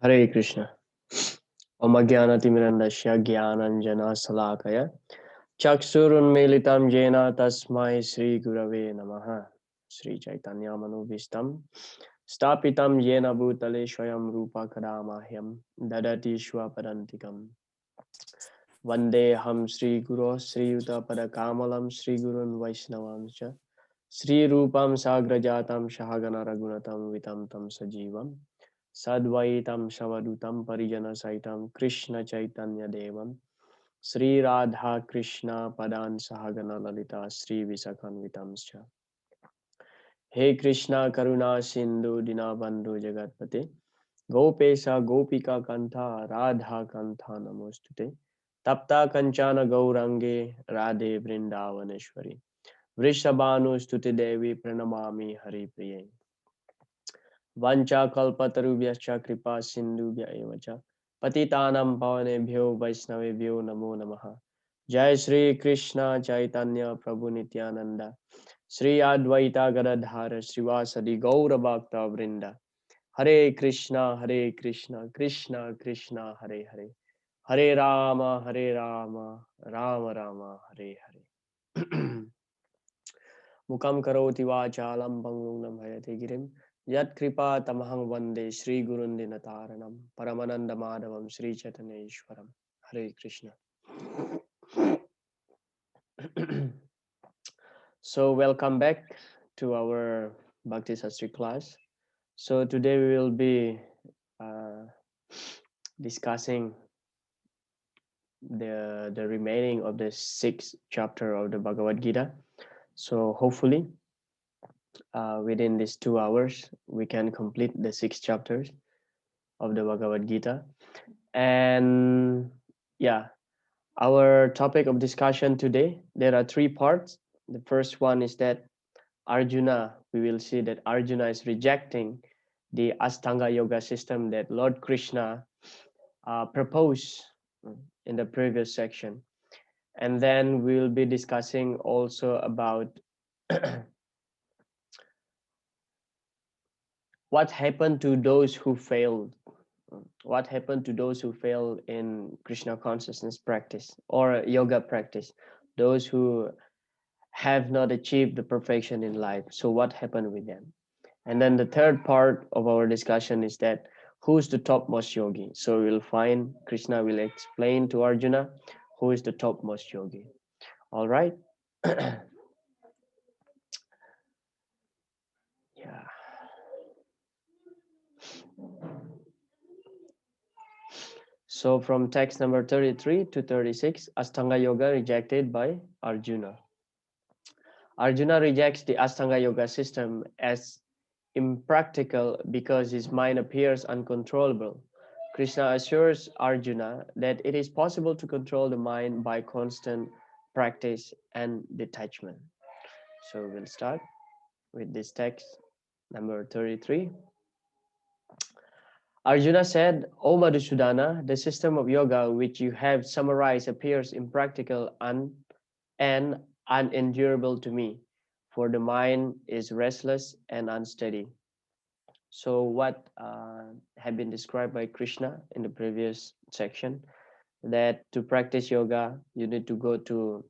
Hare Krishna. Om Ajnanatimirandasya Jnananjana Salakaya Chaksurunmilitam Jena Tasmai Sri Gurave Namaha. Sri Chaitanya Manubhistam Stapitam Jena Bhutale Swayam Rupa Kadamahyam Dadati Shwapadantikam Vande Ham Sri Guru Sri Yuta Padakamalam Sri Gurun Vaishnavamcha Sri Rupam Sagrajatam Shahagana Ragunatam Vitam Tam Sajivam Sadvaitam Shavadutam Parijana Saitam Krishna Chaitanya Devam Sri Radha Krishna Padan Sahagana Lalita Sri Visakanvitamscha He Krishna Karuna Sindhu Dinabandhu Jagatpate Gopesa Gopika Kantha Radha Kantha Namostute Tapta Kanchana Gaurange Radhe Vrindavaneshwari Vrishabhanu Stuti Devi Pranamami Hari Priye Vancha kalpatarubhyascha kripa sindhubhya evacha patitanam pavanebhyo vaishnavebhyo namo namaha. Jai Shri Krishna Chaitanya Prabhu Nityananda Sri Advaita Gadadhara Srivasadi Gaura Bhakta Vrinda Hare Krishna Krishna Krishna Hare Hare Hare Rama Rama Rama Hare Hare Mukam karoti vachalam pangunam hayate girim Yat kripa tamahang vande Shri Gurundinataranam Paramananda Madhavam Sri Chaitanyeshwaram Hare Krishna. So welcome back to our Bhakti Sastri class. So today we will be uh, discussing the remaining of the sixth chapter of the Bhagavad Gita. So hopefully within these 2 hours we can complete the 6 chapters of the Bhagavad Gita. And yeah, our topic of discussion today, there are 3 parts. The first one is that Arjuna, we will see that Arjuna is rejecting the Astanga yoga system that Lord Krishna proposed in the previous section. And then we'll be discussing also about what happened to those who failed. What happened to those who fail in Krishna consciousness practice or yoga practice? Those who have not achieved the perfection in life. So what happened with them? And then the third part of our discussion is that who's the topmost yogi? So we'll find Krishna will explain to Arjuna who is the topmost yogi. All right. Yeah. So from text number 33 to 36, Astanga Yoga rejected by Arjuna. Arjuna rejects the Astanga Yoga system as impractical because his mind appears uncontrollable. Krishna assures Arjuna that it is possible to control the mind by constant practice and detachment. So we'll start with this text number 33. Arjuna said, O Madhusudana, the system of yoga which you have summarized appears impractical and unendurable to me, for the mind is restless and unsteady. So what had been described by Krishna in the previous section, that to practice yoga, you need to go to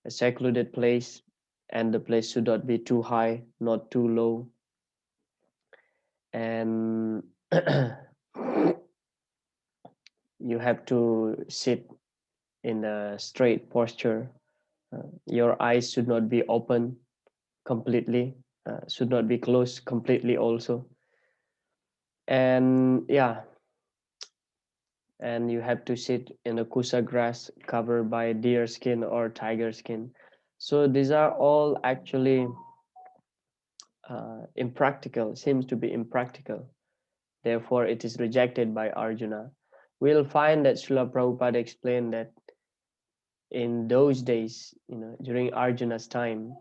a secluded place, and the place should not be too high, not too low. And you have to sit in a straight posture. Your eyes should not be open completely, should not be closed completely also. And yeah, and you have to sit in a kusa grass covered by deer skin or tiger skin. So these are all actually impractical, seems to be impractical. Therefore, it is rejected by Arjuna. We'll find that Srila Prabhupada explained that in those days, during Arjuna's time,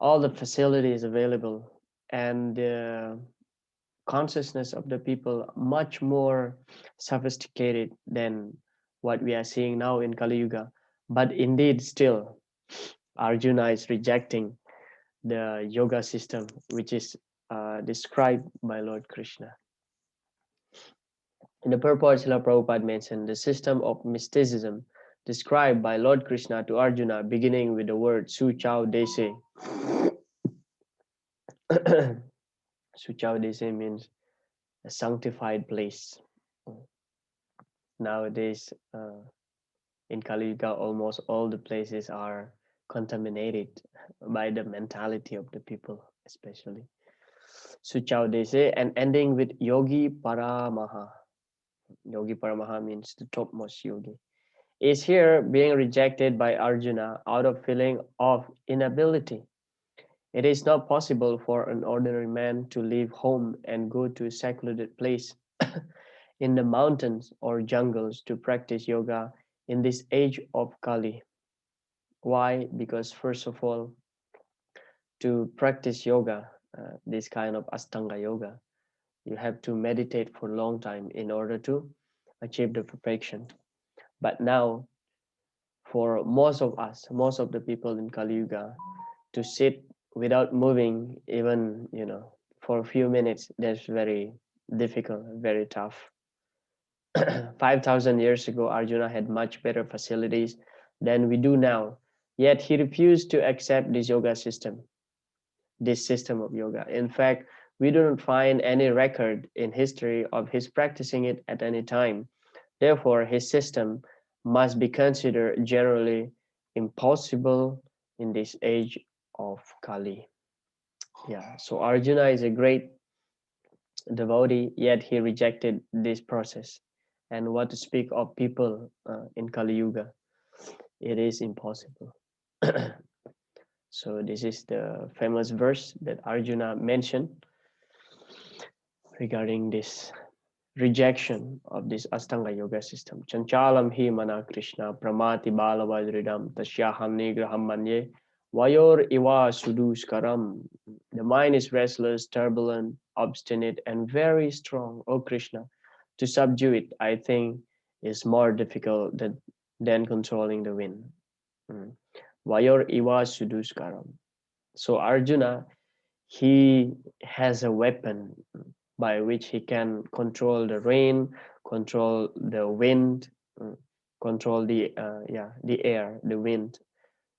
all the facilities available and the consciousness of the people much more sophisticated than what we are seeing now in Kali Yuga. But indeed, still, Arjuna is rejecting the yoga system which is described by Lord Krishna. In the purport, Srila Prabhupada mentioned the system of mysticism described by Lord Krishna to Arjuna, beginning with the word Suchao Dese. Suchao Dese means a sanctified place. Nowadays, in Kali Yuga, almost all the places are contaminated by the mentality of the people, especially. Suchao Dese, and ending with Yogi Paramaha. Yogi Paramaha means the topmost yogi. Is here being rejected by Arjuna out of feeling of inability. It is not possible for an ordinary man to leave home and go to a secluded place in the mountains or jungles to practice yoga in this age of Kali. Why? Because first of all, to practice yoga, this kind of Astanga yoga, you have to meditate for a long time in order to achieve the perfection. But now, for most of us, most of the people in Kali Yuga, to sit without moving, even for a few minutes, that's very difficult, very tough. 5,000 years ago, Arjuna had much better facilities than we do now. Yet he refused to accept this system of yoga. In fact, we do not find any record in history of his practicing it at any time. Therefore, his system must be considered generally impossible in this age of Kali. Yeah, so Arjuna is a great devotee, yet he rejected this process. And what to speak of people in Kali Yuga? It is impossible. So this is the famous verse that Arjuna mentioned regarding this rejection of this Astanga yoga system. Chanchalam hi mana Krishna pramati balavajridam tasyaham nigraham manye vayor iva suduskaram. The mind is restless, turbulent, obstinate, and very strong. O Krishna, to subdue it, I think, is more difficult than controlling the wind. Vayor iva suduskaram. So Arjuna, he has a weapon by which he can control the rain, control the wind, control the air, the wind.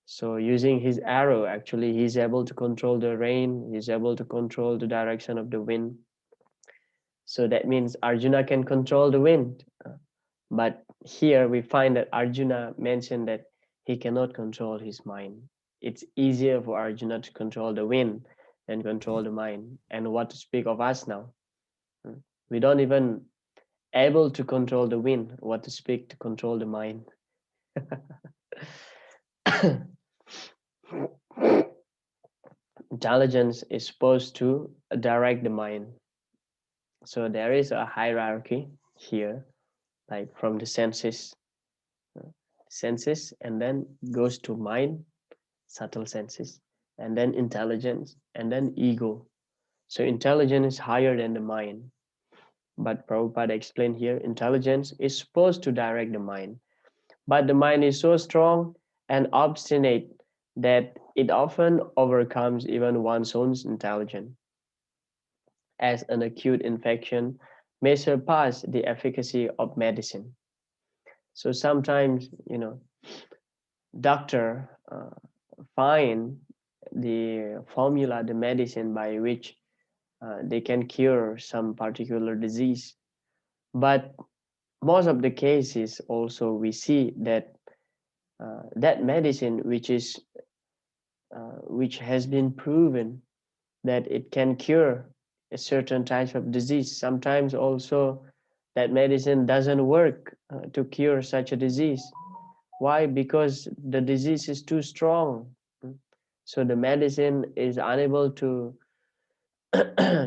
So using his arrow, actually, he's able to control the rain. He's able to control the direction of the wind. So that means Arjuna can control the wind. But here we find that Arjuna mentioned that he cannot control his mind. It's easier for Arjuna to control the wind than control the mind. And what to speak of us now? We don't even able to control the wind, what to speak to control the mind. Intelligence is supposed to direct the mind. So there is a hierarchy here, like from the senses, and then goes to mind, subtle senses, and then intelligence, and then ego. So intelligence is higher than the mind. But Prabhupada explained here, intelligence is supposed to direct the mind. But the mind is so strong and obstinate that it often overcomes even one's own intelligence, as an acute infection may surpass the efficacy of medicine. So sometimes, doctor find the formula, the medicine by which they can cure some particular disease. But most of the cases also we see that that medicine which has been proven that it can cure a certain type of disease. Sometimes also that medicine doesn't work to cure such a disease. Why? Because the disease is too strong. So the medicine is unable to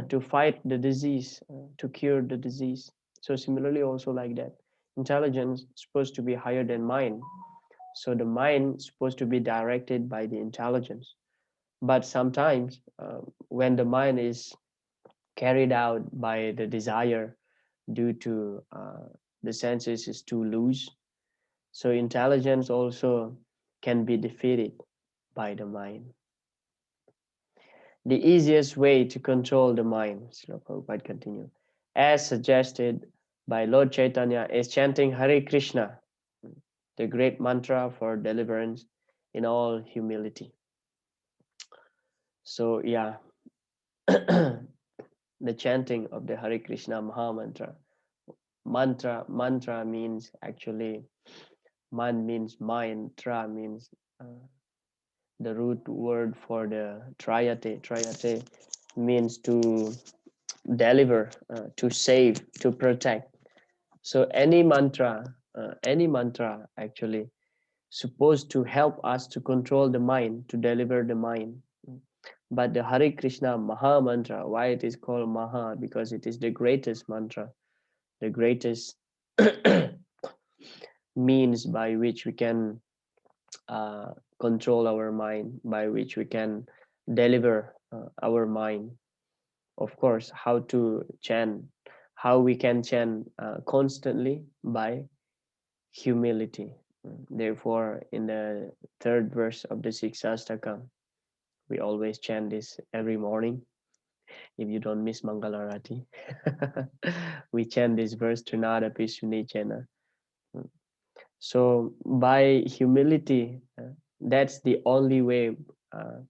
to fight the disease, to cure the disease. So similarly, also like that, intelligence is supposed to be higher than mind. So the mind is supposed to be directed by the intelligence. But sometimes when the mind is carried out by the desire due to the senses is too loose, so intelligence also can be defeated by the mind. The easiest way to control the mind, Srila Prabhupada continue, as suggested by Lord Chaitanya is chanting Hare Krishna, the great mantra for deliverance in all humility. So yeah, the chanting of the Hare Krishna Maha Mantra. Mantra means actually, man means mind, tra means the root word for the triate. Triate means to deliver, to save, to protect. So any mantra actually supposed to help us to control the mind, to deliver the mind. But the Hare Krishna Maha Mantra, why it is called Maha? Because it is the greatest mantra, the greatest means by which we can uh, control our mind, by which we can deliver our mind. Of course, how to chant, how we can chant constantly by humility. Therefore, in the third verse of the sixth Astaka, we always chant this every morning. If you don't miss Mangalarati, we chant this verse Trinada Pisuni Chena. So by humility, that's the only way uh,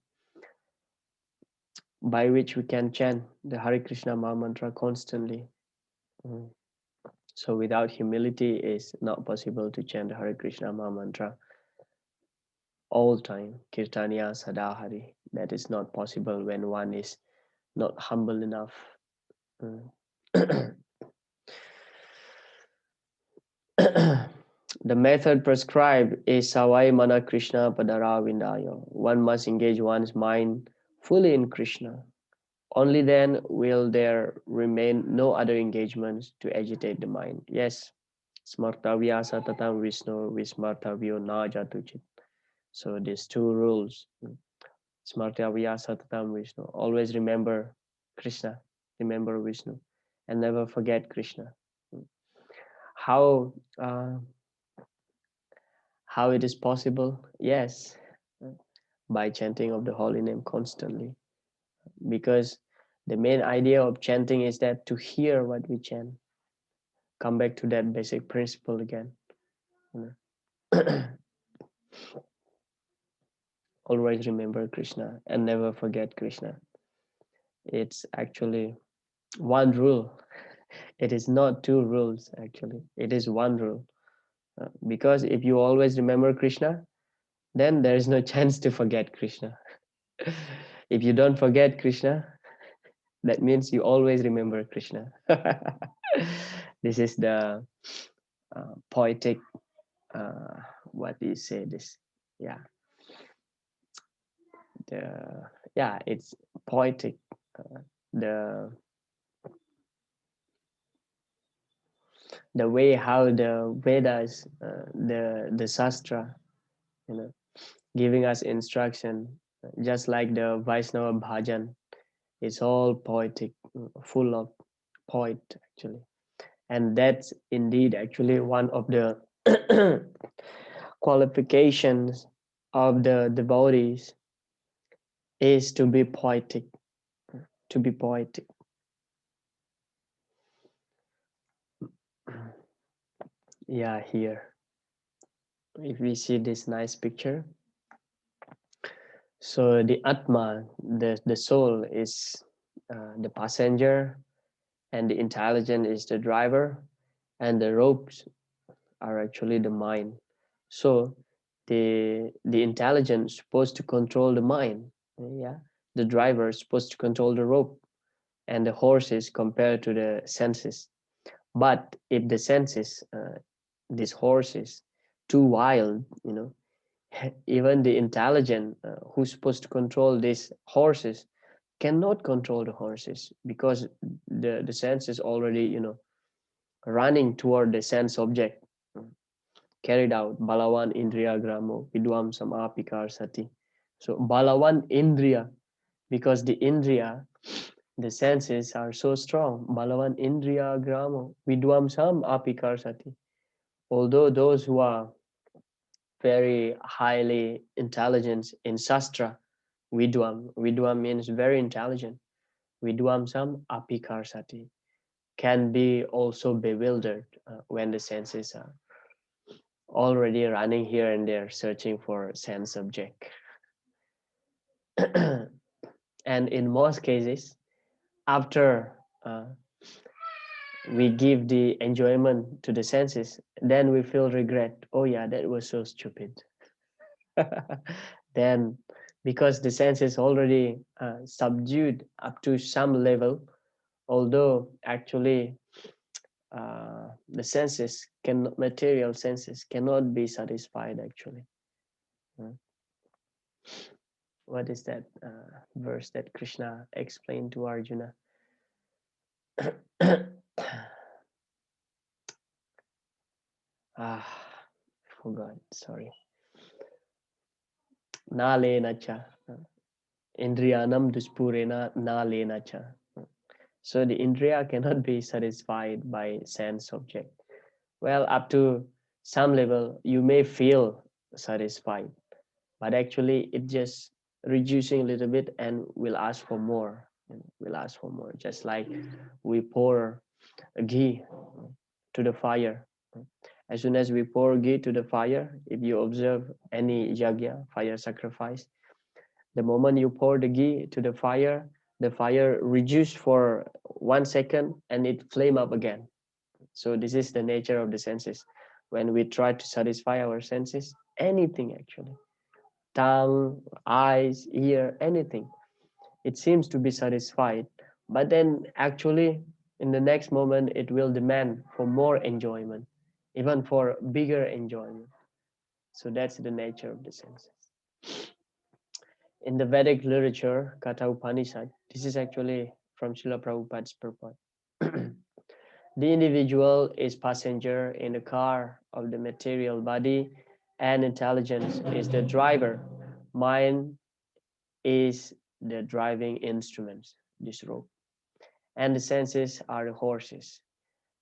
by which we can chant the Hare Krishna Maha Mantra constantly. Mm. So without humility, it's not possible to chant the Hare Krishna Maha Mantra all time. Kirtaniya Sadahari. That is not possible when one is not humble enough. Mm. The method prescribed is Savai Mana Krishna Padara Vindayo. One must engage one's mind fully in Krishna. Only then will there remain no other engagements to agitate the mind. Yes, Smartavya Satatam Vishnu Vismartavyo Na Jatuchit. So these two rules. Smartavya Satatam Vishnu. Always remember Krishna, remember Vishnu, and never forget Krishna. How how it is possible? Yes, by chanting of the holy name constantly. Because the main idea of chanting is that to hear what we chant. Come back to that basic principle again. Always remember Krishna and never forget Krishna. It's actually one rule. It is not two rules, actually. It is one rule. Because if you always remember Krishna, then there is no chance to forget Krishna. If you don't forget Krishna, that means you always remember Krishna. This is the poetic, what do you say this? Yeah, it's poetic. The the way how the Vedas, the Sastra, you know, giving us instruction, just like the Vaishnava Bhajan, it's all poetic, full of poet actually, and that's indeed actually one of the qualifications of the devotees is to be poetic, to be poetic. Yeah, here, if we see this nice picture, so the Atma, the soul is the passenger, and the intelligence is the driver, and the ropes are actually the mind. So the intelligence is supposed to control the mind, yeah. The driver is supposed to control the rope, and the horse is compared to the senses. But if the senses, this horse is too wild, even the intelligent who's supposed to control these horses cannot control the horses, because the sense is already running toward the sense object, carried out balawan indriya gramo vidwam samapikar sati. So balawan indriya, because the indriya, the senses are so strong. Balawan indriya gramo vidwam sam apikar sati. Although those who are very highly intelligent in Shastra, Vidwam. Vidwam means very intelligent. Vidwam sam apikar sati. can be also bewildered when the senses are already running here and there searching for sense object. And in most cases, after we give the enjoyment to the senses, then we feel regret. Oh yeah, that was so stupid. Then, because the sense is already subdued up to some level, although actually the senses can, material senses cannot be satisfied actually. What is that verse that Krishna explained to Arjuna? Forgot, sorry. Na lena cha indriyanam duspurena na lena cha. So the indriya cannot be satisfied by sense object. Well, up to some level you may feel satisfied, but actually it just reducing a little bit and will ask for more, will ask for more, just like we pour ghee to the fire. As soon as we pour ghee to the fire, if you observe any yagya, fire sacrifice, the moment you pour the ghee to the fire reduce for 1 second and it flame up again. So this is the nature of the senses. When we try to satisfy our senses, anything actually, tongue, eyes, ear, anything, it seems to be satisfied, but then actually in the next moment it will demand for more enjoyment, even for bigger enjoyment. So that's the nature of the senses. In the Vedic literature, Katha Upanishad, this is actually from Srila Prabhupada's purport. The individual is passenger in the car of the material body, and intelligence is the driver. Mind is the driving instruments, this rope, and the senses are the horses.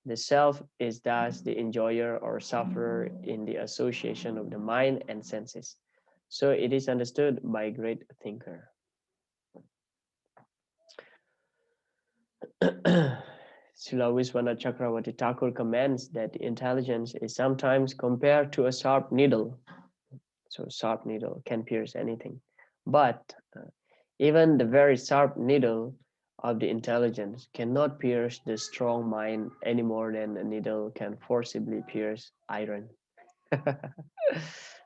The self is thus the enjoyer or sufferer in the association of the mind and senses. So it is understood by a great thinker. Srila Viswanath Chakravarti Thakur comments that intelligence is sometimes compared to a sharp needle. So sharp needle can pierce anything. But even the very sharp needle of the intelligence cannot pierce the strong mind any more than a needle can forcibly pierce iron.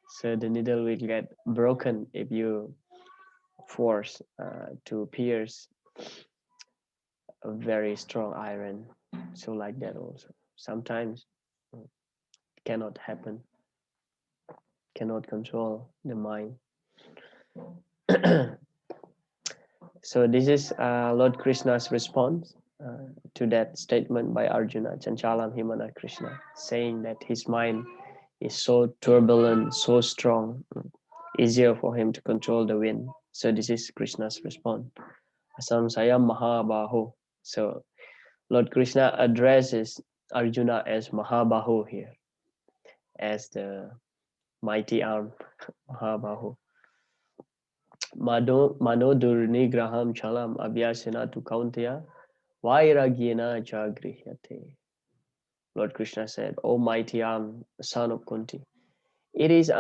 So the needle will get broken if you force to pierce a very strong iron. So like that also. Sometimes it cannot happen, cannot control the mind. So this is Lord Krishna's response to that statement by Arjuna, Chanchalam Himana Krishna, saying that his mind is so turbulent, so strong, easier for him to control the wind. So this is Krishna's response. Asamsaya Mahabaho. So Lord Krishna addresses Arjuna as Mahabaho here, as the mighty arm, Mahabaho. Mano durnigraham chalam abhyasena tu kaunteya vairagyena jagrihyate. Lord Krishna said, O mighty arm, son of Kunti, it is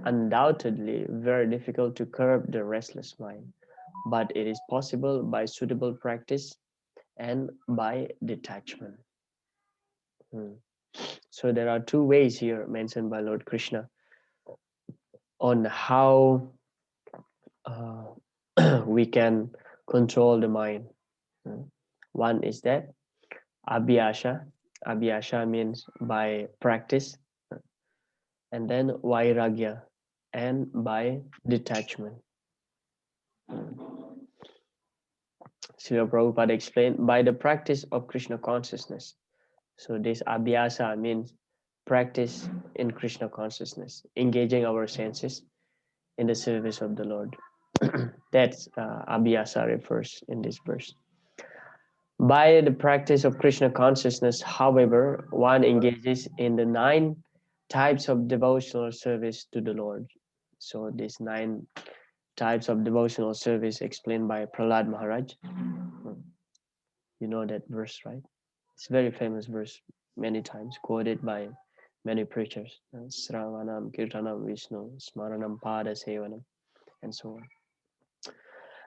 undoubtedly very difficult to curb the restless mind, but it is possible by suitable practice and by detachment. So there are two ways here mentioned by Lord Krishna on how we can control the mind. One is that abhyasa. Abhyasa means by practice, and then vairagya, and by detachment. Srila Prabhupada explained by the practice of Krishna consciousness. So this abhyasa means practice in Krishna consciousness, engaging our senses in the service of the Lord. That's abhyasa refers in this verse. By the practice of Krishna consciousness, however, one engages in the 9 types of devotional service to the Lord. So these 9 types of devotional service explained by Prahlad Maharaj. You know that verse, right? It's a very famous verse, many times quoted by many preachers. Sravanam, Kirtanam, Vishnu, Smaranam, Pada, Sevanam, and so on.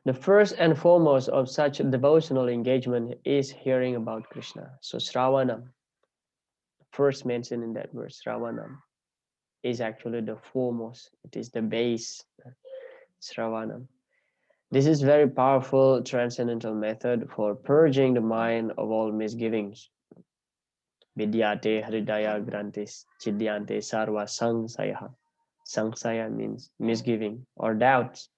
The first and foremost of such devotional engagement is hearing about Krishna. So Sravanam, first mentioned in that verse, Sravanam, is actually the foremost. It is the base, Sravanam. This is very powerful transcendental method for purging the mind of all misgivings. Vidyate Hridaya Grantis Chidyante Sarva Sangsaya. Sangsaya means misgiving or doubts.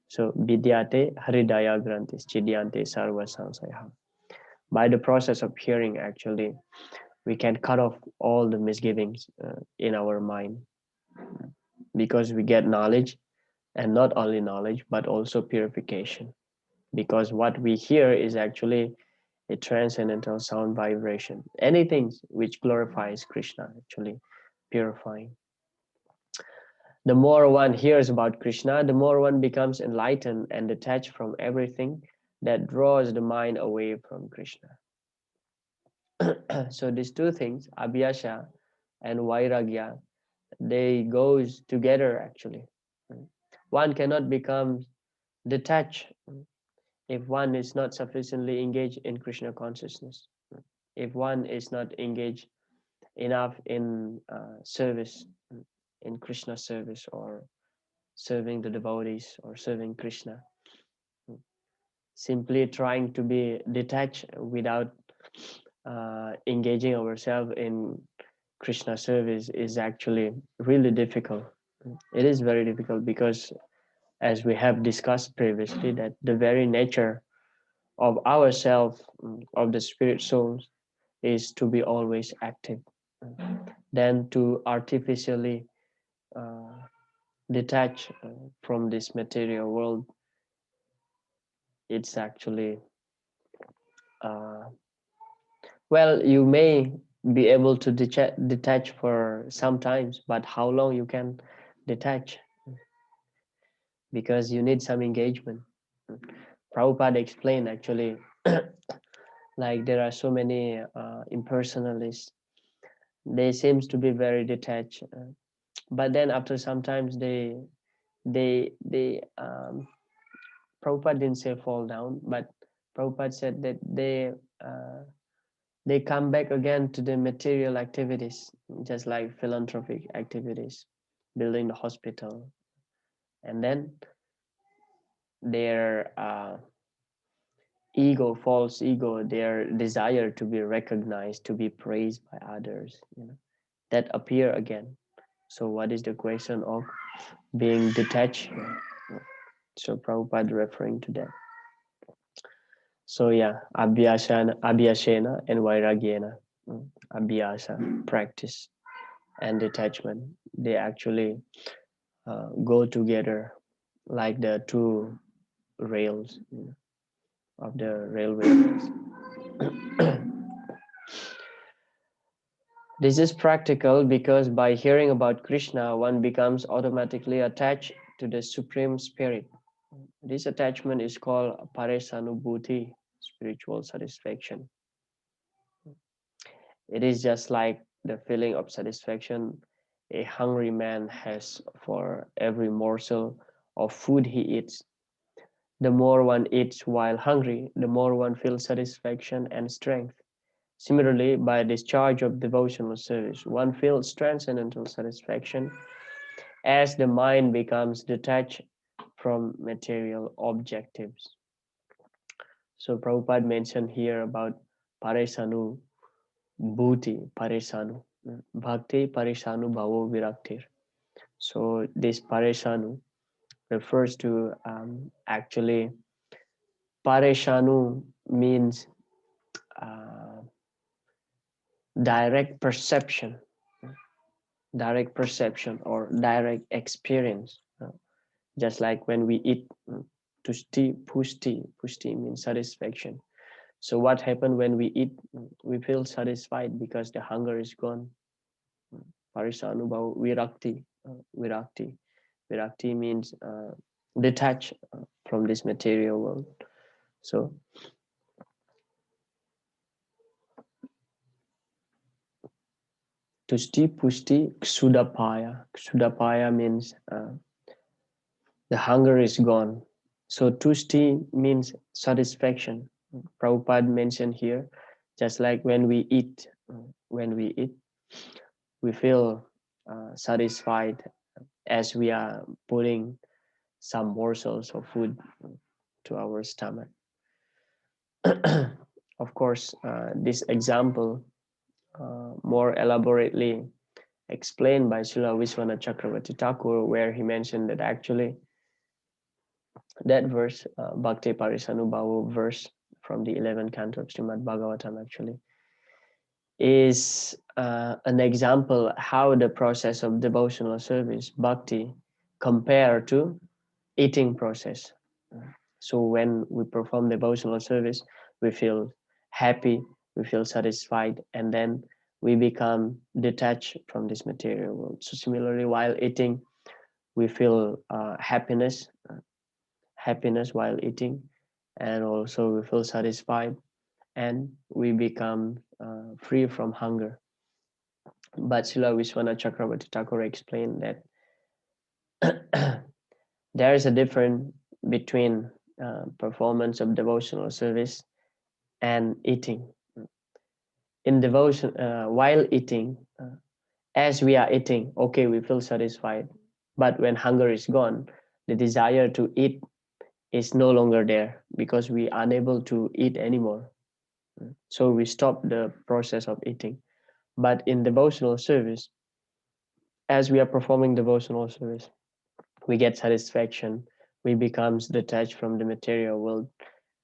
So Vidyate Hridaya Grantis Chidyante Sarva Sangsaya. By the process of hearing, actually, we can cut off all the misgivings in our mind, because we get knowledge, and not only knowledge but also purification, because what we hear is actually a transcendental sound vibration. Anything which glorifies Krishna, actually purifying. The more one hears about Krishna, the more one becomes enlightened and detached from everything that draws the mind away from Krishna. So these two things, abhyasa and vairagya, they goes together actually. One cannot become detached if one is not sufficiently engaged in Krishna consciousness. If one is not engaged enough in service, in Krishna service, or serving the devotees, or serving Krishna. Simply trying to be detached without engaging ourselves in Krishna service is actually really difficult. It is very difficult because, as we have discussed previously, that the very nature of ourself, of the spirit souls, is to be always active. Then to artificially uh, detach from this material world, it's actually, uh, well, you may be able to detach for sometimes, but how long you can detach? Because you need some engagement. Prabhupada explained actually, like there are so many impersonalists. They seems to be very detached, but then after sometimes they Prabhupada didn't say fall down, but Prabhupada said that they come back again to the material activities, just like philanthropic activities, building the hospital, and then their ego, false ego, their desire to be recognized, to be praised by others, that appear again. So what is the question of being detached? So Prabhupada referring to that. So yeah, abhyasena and vairagyena, abhyasa, practice, and detachment, they actually go together like the two rails of the railway. This is practical because by hearing about Krishna, one becomes automatically attached to the Supreme Spirit. This attachment is called paresanubhuti, spiritual satisfaction. It is just like the feeling of satisfaction a hungry man has for every morsel of food he eats. The more one eats while hungry, the more one feels satisfaction and strength. Similarly, by discharge of devotional service, one feels transcendental satisfaction as the mind becomes detached from material objectives. So Prabhupada mentioned here about paresanu bhuti, paresanu, bhakti paresanu bhavo viraktir. So this paresanu refers to actually, pareshanu means uh, direct perception, or direct experience. Just like when we eat, pushti means satisfaction. So what happens when we eat? We feel satisfied because the hunger is gone. Parisanubhav virakti, virakti means detach from this material world. So Tusti, pusti, ksudapaya. Ksudapaya means the hunger is gone. So tusti means satisfaction. Prabhupada mentioned here, just like when we eat, we feel satisfied as we are putting some morsels of food to our stomach. Of course, this example more elaborately explained by Srila Vishwanath Chakravarti Thakur, where he mentioned that actually that verse, Bhakti Parisanubhava verse from the 11th canto of Srimad Bhagavatam actually, is an example how the process of devotional service, bhakti, compare to eating process. So when we perform devotional service, we feel happy, we feel satisfied, and then we become detached from this material world. So similarly, while eating, we feel happiness while eating, and also we feel satisfied, and we become free from hunger. But Srila Vishwanath Chakravarti Thakur explained that there is a difference between performance of devotional service and eating. In devotion, while eating, as we are eating, okay, we feel satisfied. But when hunger is gone, the desire to eat is no longer there because we are unable to eat anymore. So we stop the process of eating. But in devotional service, as we are performing devotional service, we get satisfaction, we becomes detached from the material world,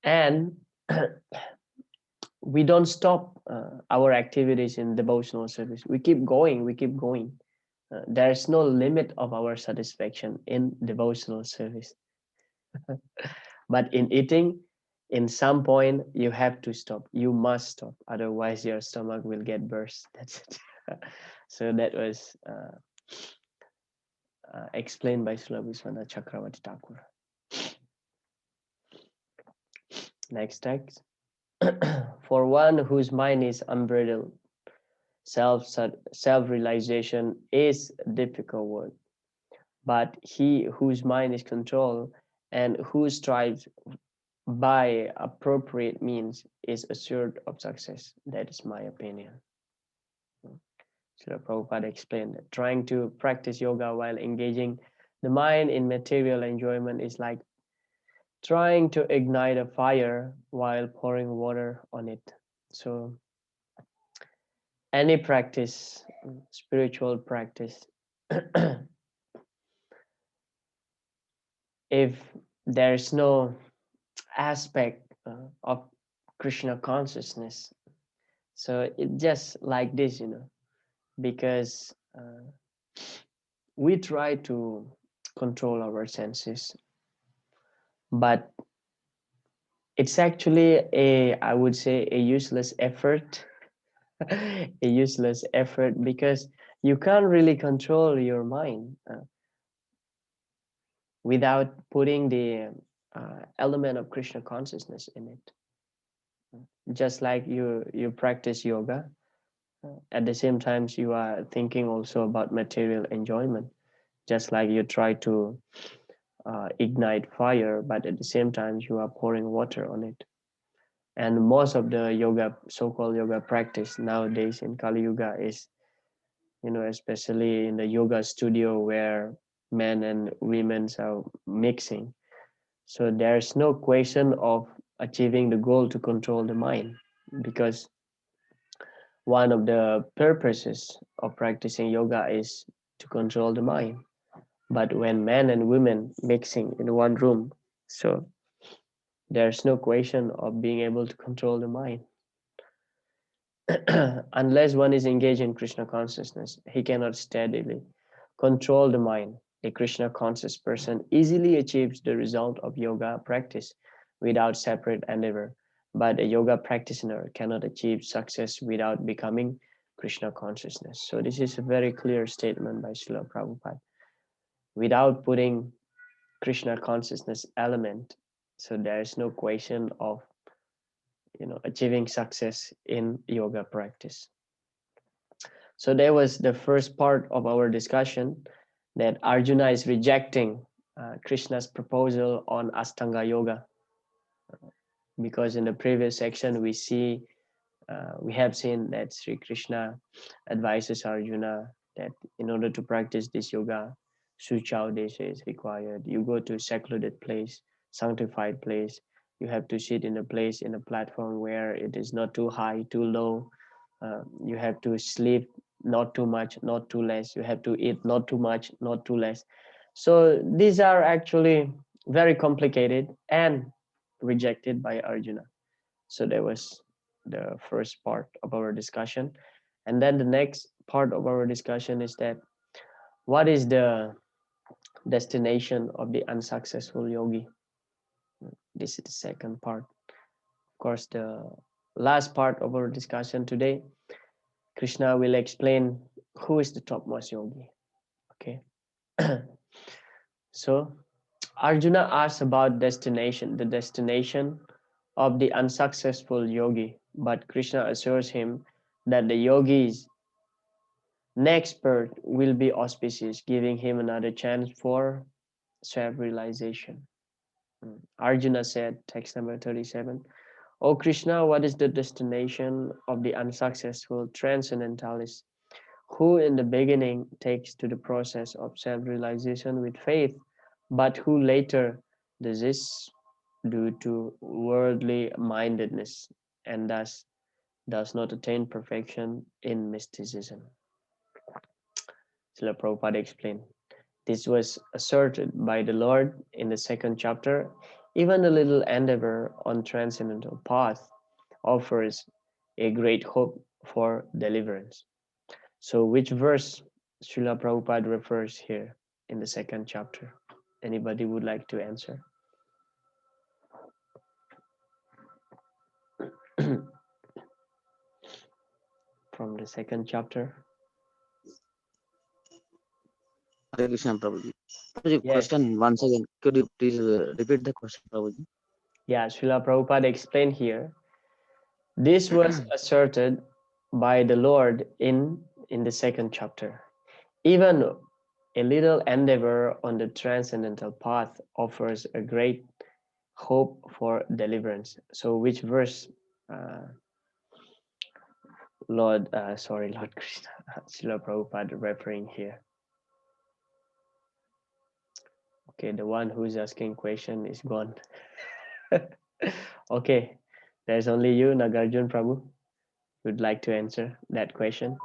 and we don't stop our activities in devotional service. We keep going, there's no limit of our satisfaction in devotional service. But in eating, in some point you have to stop, you must stop, otherwise your stomach will get burst. That's it. So that was explained by Srila Vishwanath Chakravarti Thakur. Next text. For one whose mind is unbridled, self-realization is a difficult word. But he whose mind is controlled and who strives by appropriate means is assured of success. That is my opinion. Srila Prabhupada explained that trying to practice yoga while engaging the mind in material enjoyment is like trying to ignite a fire while pouring water on it. So any practice, spiritual practice, if there's no aspect of Krishna consciousness, so it just like this, because we try to control our senses, but it's actually I would say a useless effort. A useless effort, because you can't really control your mind without putting the element of Krishna consciousness in it. Just like you practice yoga, at the same time you are thinking also about material enjoyment. Just like you try to ignite fire, but at the same time you are pouring water on it. And most of the yoga, so-called yoga practice nowadays in Kali Yuga is, especially in the yoga studio where men and women are mixing. So there's no question of achieving the goal to control the mind, because one of the purposes of practicing yoga is to control the mind. But when men and women mixing in one room, so there's no question of being able to control the mind. Unless one is engaged in Krishna consciousness, he cannot steadily control the mind. A Krishna conscious person easily achieves the result of yoga practice without separate endeavor, but a yoga practitioner cannot achieve success without becoming Krishna consciousness. So this is a very clear statement by Srila Prabhupada. Without putting Krishna consciousness element, so there is no question of achieving success in yoga practice. So that was the first part of our discussion, that Arjuna is rejecting Krishna's proposal on Astanga Yoga, because in the previous section we have seen that Sri Krishna advises Arjuna that in order to practice this yoga, Suchao Desha is required. You go to a secluded place, sanctified place. You have to sit in a place, in a platform where it is not too high, too low. You have to sleep not too much, not too less. You have to eat not too much, not too less. So these are actually very complicated and rejected by Arjuna. So that was the first part of our discussion. And then the next part of our discussion is that what is the destination of the unsuccessful yogi? This is the second part. Of course, the last part of our discussion today, Krishna will explain who is the topmost yogi. Okay. So Arjuna asks about destination, the destination of the unsuccessful yogi, but Krishna assures him that the yogi's next birth will be auspicious, giving him another chance for self-realization. Arjuna said, text number 37, O Krishna, what is the destination of the unsuccessful transcendentalist who in the beginning takes to the process of self-realization with faith, but who later desists due to worldly mindedness and thus does not attain perfection in mysticism? Srila Prabhupada explained. This was asserted by the Lord in the second chapter. Even a little endeavor on transcendental path offers a great hope for deliverance. So which verse Srila Prabhupada refers here in the second chapter? Anybody would like to answer? From the second chapter? Hare Krishna, Prabhuji. Prabhuji, Yes. question once again. Could you please repeat the question, Prabhuji? Yeah, Srila Prabhupada explained here. This was asserted by the Lord in the second chapter. Even a little endeavor on the transcendental path offers a great hope for deliverance. So which verse Lord Krishna, Srila Prabhupada referring here? Okay, the one who's asking question is gone. Okay, there's only you, Nagarjun Prabhu, would like to answer that question.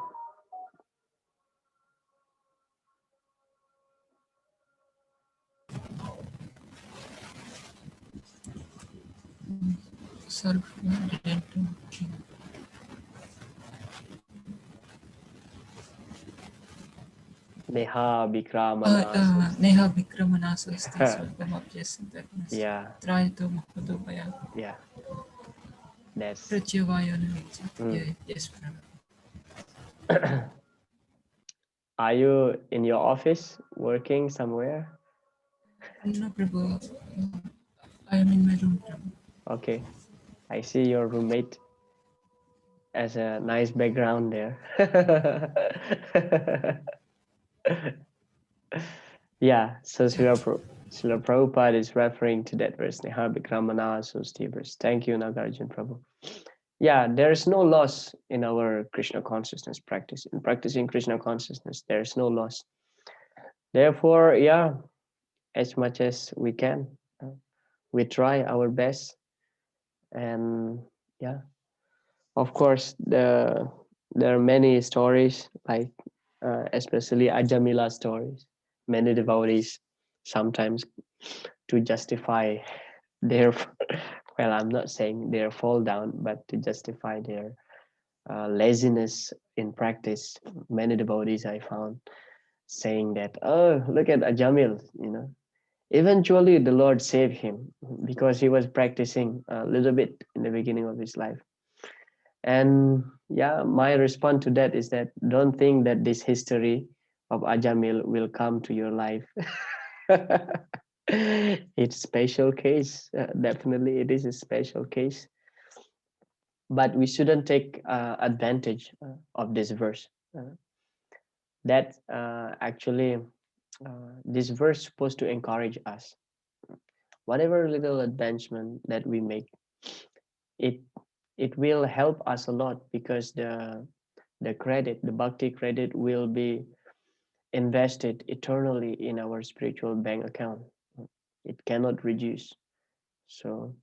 Sir, Neha Vikramana. Neha Vikramanasasti Swalpamapyasantarnas Yeah, Traito Mahodobaya yeah, that's. Pratyavayana. Mm. Yeah, yes, Prabhu. Are you in your office working somewhere? No, Prabhu. I am in my room, Prabhu. Okay, I see your roommate as a nice background there. Yeah, so Srila Prabhupada is referring to that verse, Neha Vikramana Susti verse. Thank you, Nagarjun Prabhu. Yeah, there is no loss in our Krishna consciousness practice. In practicing Krishna consciousness, there is no loss. Therefore, yeah, as much as we can, we try our best. And yeah, of course, there are many stories, like especially Ajamila stories. Many devotees sometimes to justify their well, I'm not saying their fall down, but to justify their laziness in practice. Many devotees I found saying that, oh, look at Ajamil, eventually the Lord saved him because he was practicing a little bit in the beginning of his life. And yeah, my response to that is that don't think that this history of Ajamil will come to your life. It's special case. Definitely, it is a special case. But we shouldn't take advantage of this verse. That actually this verse supposed to encourage us. Whatever little advancement that we make, it it will help us a lot, because the credit, the bhakti credit, will be invested eternally in our spiritual bank account. It cannot reduce. So,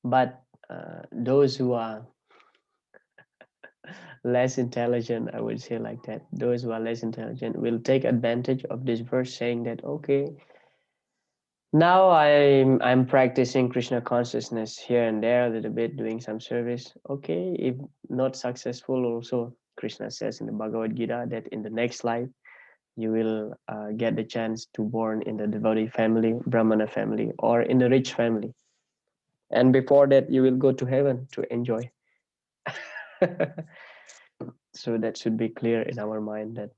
but those who are less intelligent, I would say like that, those who are less intelligent will take advantage of this verse, saying that, okay, now I'm practicing Krishna consciousness here and there a little bit, doing some service. Okay, if not successful, also Krishna says in the Bhagavad Gita that in the next life you will get the chance to born in the devotee family, Brahmana family, or in the rich family, and before that you will go to heaven to enjoy. So that should be clear in our mind, that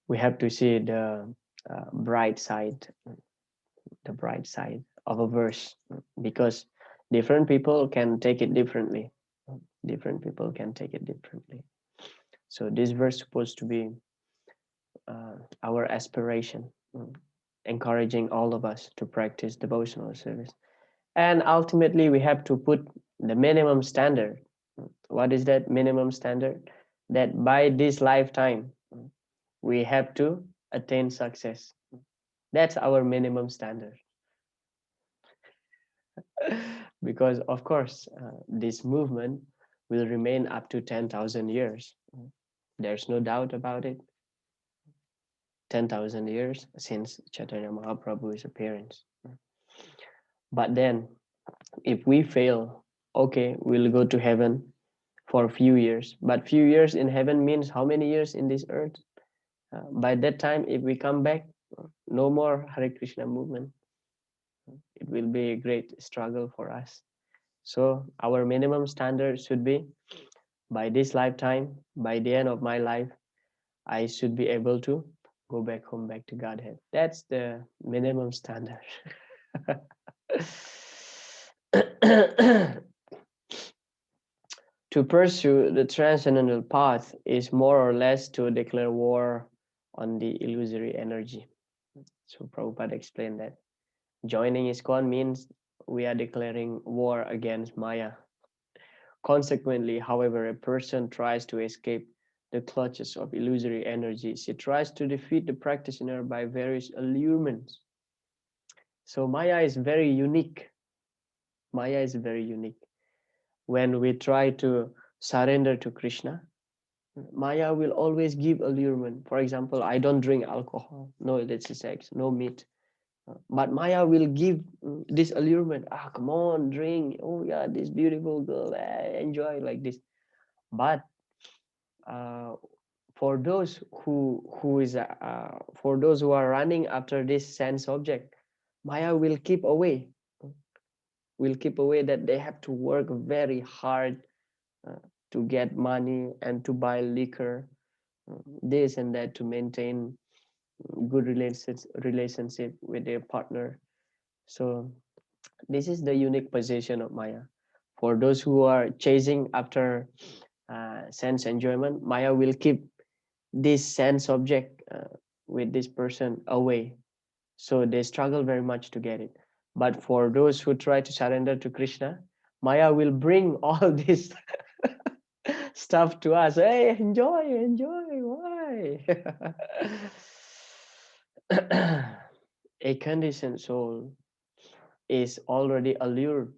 we have to see the bright side, the bright side of a verse, because different people can take it differently. Different people can take it differently. So this verse supposed to be our aspiration, encouraging all of us to practice devotional service. And ultimately, we have to put the minimum standard. What is that minimum standard? That by this lifetime, we have to attain success. That's our minimum standard. Because, of course, this movement will remain up to 10,000 years. There's no doubt about it. 10,000 years since Chaitanya Mahaprabhu's appearance. But then, if we fail, okay, we'll go to heaven for a few years. But few years in heaven means how many years in this earth? By that time, if we come back, no more Hare Krishna movement. It will be a great struggle for us. So our minimum standard should be, by this lifetime, by the end of my life, I should be able to go back home, back to Godhead. That's the minimum standard. To pursue the transcendental path is more or less to declare war on the illusory energy. So Prabhupada explained that joining ISKCON means we are declaring war against Maya. Consequently, however a person tries to escape the clutches of illusory energies, he tries to defeat the practitioner by various allurements. So Maya is very unique. Maya is very unique. When we try to surrender to Krishna, Maya will always give allurement. For example, I don't drink alcohol, no illicit sex, no meat. But Maya will give this allurement. Ah, come on, drink. Oh yeah, this beautiful girl, enjoy like this. But for those for those who are running after this sense object, Maya will keep away. Will keep away, that they have to work very hard to get money and to buy liquor, this and that, to maintain good relationship with their partner. So this is the unique position of Maya. For those who are chasing after sense enjoyment, Maya will keep this sense object with this person away. So they struggle very much to get it. But for those who try to surrender to Krishna, Maya will bring all this stuff to us. Hey, enjoy, enjoy. Why? A conditioned soul is already allured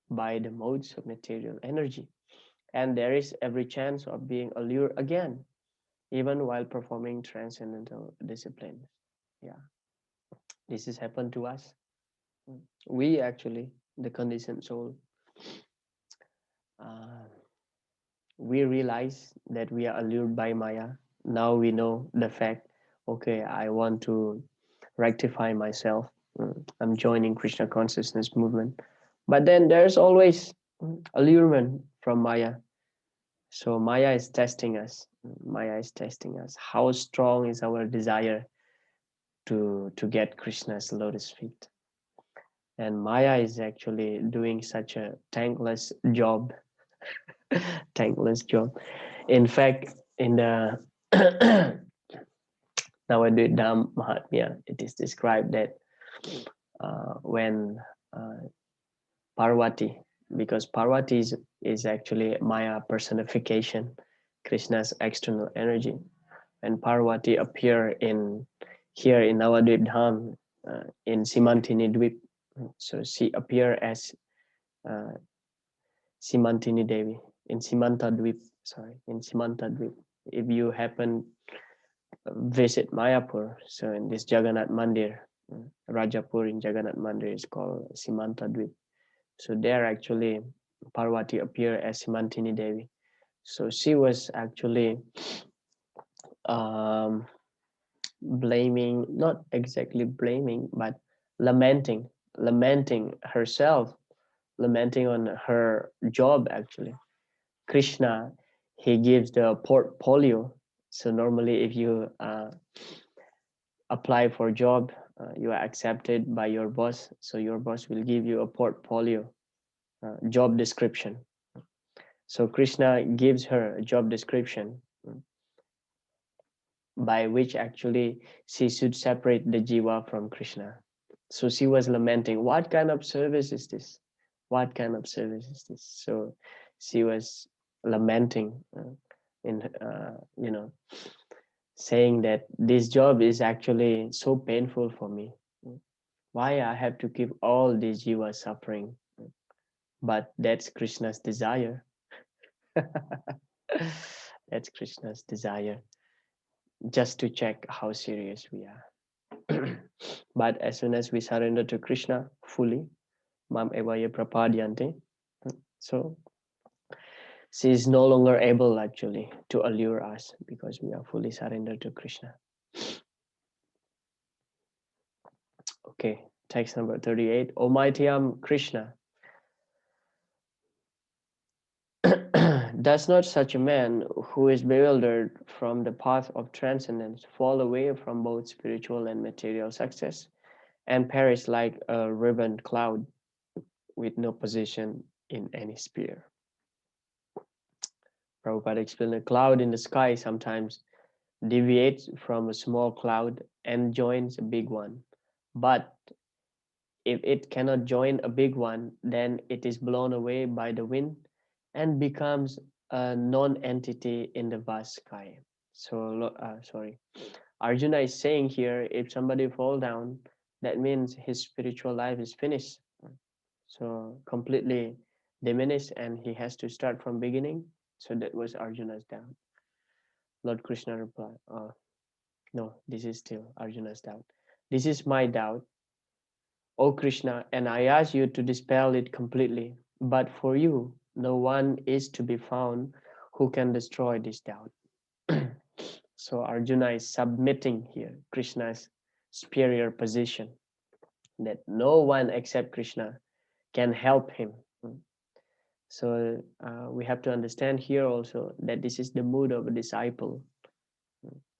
by the modes of material energy, and there is every chance of being allured again, even while performing transcendental disciplines. Yeah, this has happened to us. We actually, the conditioned soul, uh, we realize that we are allured by Maya. Now we know the fact, okay, I want to rectify myself. I'm joining Krishna consciousness movement. But then there's always allurement from Maya. So Maya is testing us. Maya is testing us. How strong is our desire to get Krishna's lotus feet? And Maya is actually doing such a thankless job. Thankless job. In fact, in the Nowadays, Dham Mahatmya, it is described that when Parvati, because Parvati is actually Maya personification, Krishna's external energy. When Parvati appear here in Navadvip Dham, in Simantini Dvip, so she appear as Simantini Devi in Simanta Dvip. In Simanta Dvip. If you happen visit Mayapur, so in this Jagannath Mandir, Rajapur in Jagannath Mandir is called Simanta Dvip. So there actually Parvati appeared as Simantini Devi. So she was actually blaming, not exactly blaming, but lamenting herself, lamenting on her job actually. Krishna, he gives the portfolio. So normally if you apply for a job, you are accepted by your boss. So your boss will give you a portfolio, job description. So Krishna gives her a job description by which actually she should separate the jiva from Krishna. So she was lamenting, what kind of service is this? What kind of service is this? So she was lamenting saying that this job is actually so painful for me. Why I have to keep all these jiva suffering? But that's Krishna's desire. That's Krishna's desire, just to check how serious we are. But as soon as we surrender to Krishna fully, Mam Evaya Prapadyante, so she is no longer able actually to allure us because we are fully surrendered to Krishna. Okay, text number 38. Almighty Krishna, does not such a man who is bewildered from the path of transcendence fall away from both spiritual and material success and perish like a ribbon cloud with no position in any sphere? Prabhupada explained a cloud in the sky sometimes deviates from a small cloud and joins a big one. But if it cannot join a big one, then it is blown away by the wind and becomes a non-entity in the vast sky. So, Arjuna is saying here, if somebody fall down, that means his spiritual life is finished. So completely diminished and he has to start from beginning. So that was Arjuna's doubt. Lord Krishna replied, no, this is still Arjuna's doubt. This is my doubt, O Krishna, and I ask you to dispel it completely. But for you, no one is to be found who can destroy this doubt. So Arjuna is submitting here Krishna's superior position, that no one except Krishna can help him. So we have to understand here also that this is the mood of a disciple.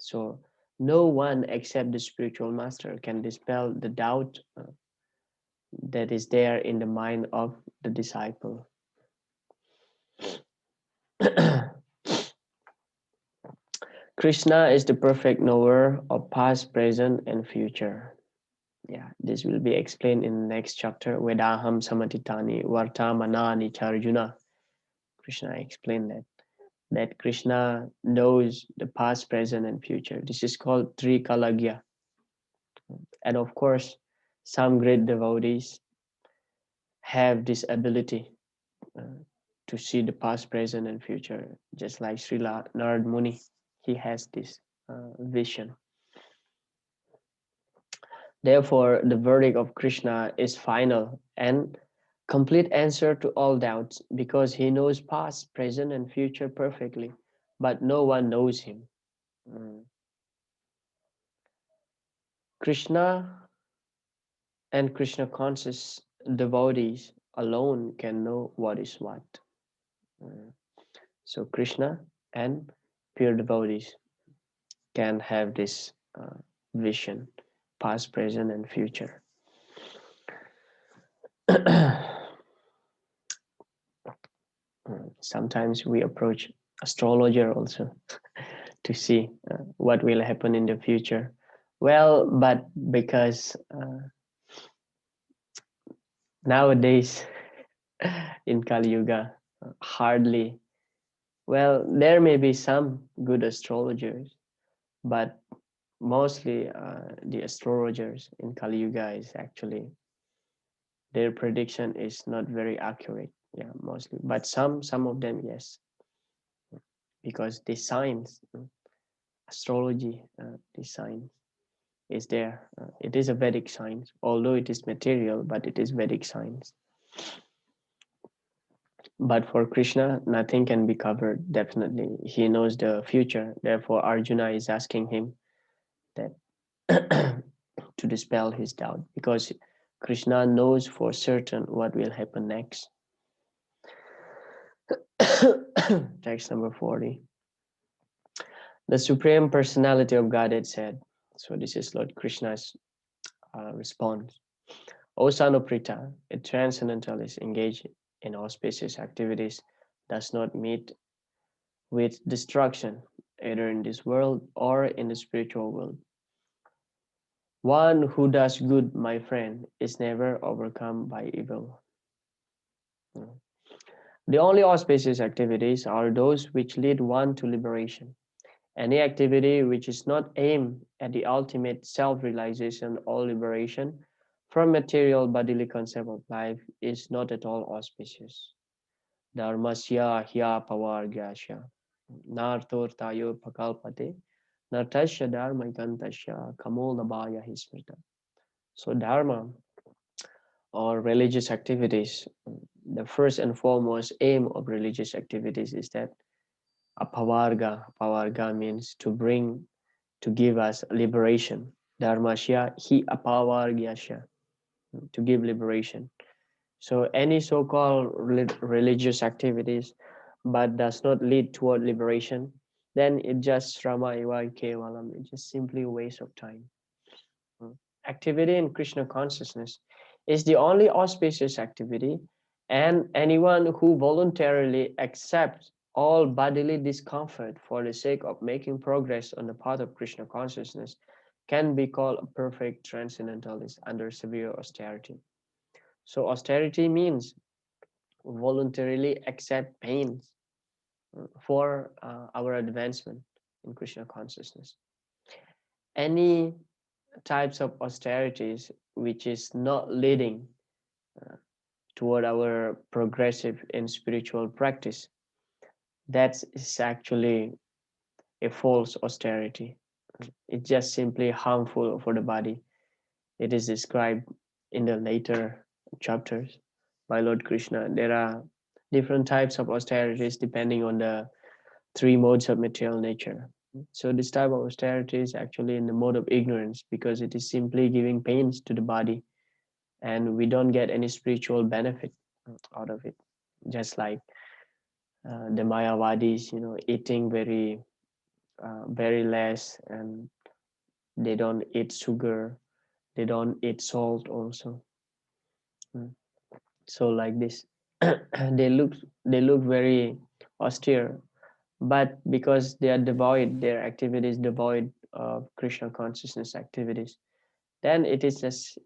So no one except the spiritual master can dispel the doubt that is there in the mind of the disciple. Krishna is the perfect knower of past, present, and future. Yeah, this will be explained in the next chapter. Vedaham samatitani vartamanani charjuna. Krishna explained that Krishna knows the past, present, and future. This is called Trikalagya. And of course, some great devotees have this ability to see the past, present, and future, just like Srila Narad Muni. He has this vision. Therefore, the verdict of Krishna is final and complete answer to all doubts, because he knows past, present, and future perfectly, but no one knows him. Krishna and Krishna conscious devotees alone can know what is what. So Krishna and pure devotees can have this vision, past, present, and future. Sometimes we approach astrologer also to see what will happen in the future. Well, but because nowadays in Kali Yuga, hardly, well, there may be some good astrologers, but mostly the astrologers in Kali Yuga is actually, their prediction is not very accurate. Yeah, mostly, but some of them, yes, because the science, astrology, the science is there. It is a Vedic science, although it is material, but it is Vedic science. But for Krishna, nothing can be covered. Definitely, he knows the future. Therefore, Arjuna is asking him that to dispel his doubt, because Krishna knows for certain what will happen next. Text number 40. The Supreme Personality of Godhead said, so this is Lord Krishna's response. O son of Pritha, a transcendentalist engaged in auspicious activities does not meet with destruction, either in this world or in the spiritual world. One who does good, my friend, is never overcome by evil. The only auspicious activities are those which lead one to liberation. Any activity which is not aimed at the ultimate self-realization or liberation from material bodily concept of life is not at all auspicious. Dharmasya hya pavargyasya nartortayo pakalpate nartasya dharmaikantasya kamolabhaya hismrita. So dharma or religious activities, the first and foremost aim of religious activities is that pavarga means to bring, to give us liberation. Dharmasya hi apavargyasya, to give liberation. So any so-called religious activities but does not lead toward liberation, then it just srama eva kevalam, it's just simply a waste of time. Activity in Krishna consciousness is the only auspicious activity, and anyone who voluntarily accepts all bodily discomfort for the sake of making progress on the path of Krishna consciousness can be called a perfect transcendentalist under severe austerity. So austerity means voluntarily accept pains for our advancement in Krishna consciousness. Any types of austerities which is not leading toward our progressive in spiritual practice, that is actually a false austerity. It's just simply harmful for the body. It is described in the later chapters by Lord Krishna. There are different types of austerities depending on the three modes of material nature. So this type of austerity is actually in the mode of ignorance, because it is simply giving pains to the body and we don't get any spiritual benefit out of it. Just like the Mayavadis, eating very less, and they don't eat sugar, they don't eat salt also. So like this, they look very austere, but because they are devoid, their activities devoid of Krishna consciousness activities, then it is just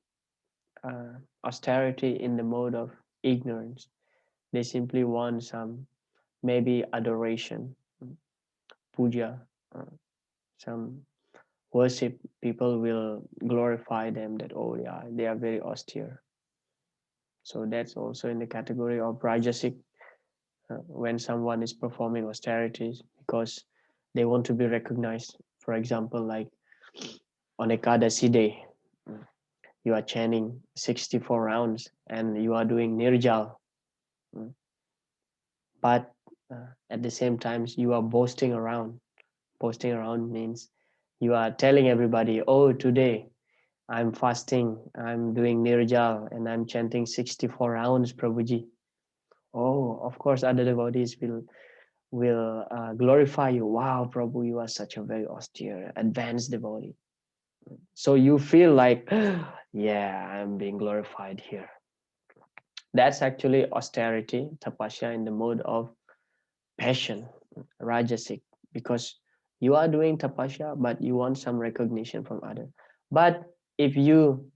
austerity in the mode of ignorance. They simply want some maybe adoration, puja, some worship. People will glorify them that, oh yeah, they are very austere. So that's also in the category of rajasic, when someone is performing austerities because they want to be recognized. For example, like on Ekadasi day, you are chanting 64 rounds and you are doing nirjal, but at the same time you are boasting around. Boasting around means you are telling everybody, oh, today I'm fasting, I'm doing nirjal, and I'm chanting 64 rounds, Prabhuji. Oh, of course, other devotees will glorify you. Wow, Prabhu, you are such a very austere, advanced devotee. So you feel like, yeah, I'm being glorified here. That's actually austerity, tapasya in the mode of passion, rajasic, because You are doing tapasya, but you want some recognition from others. But if you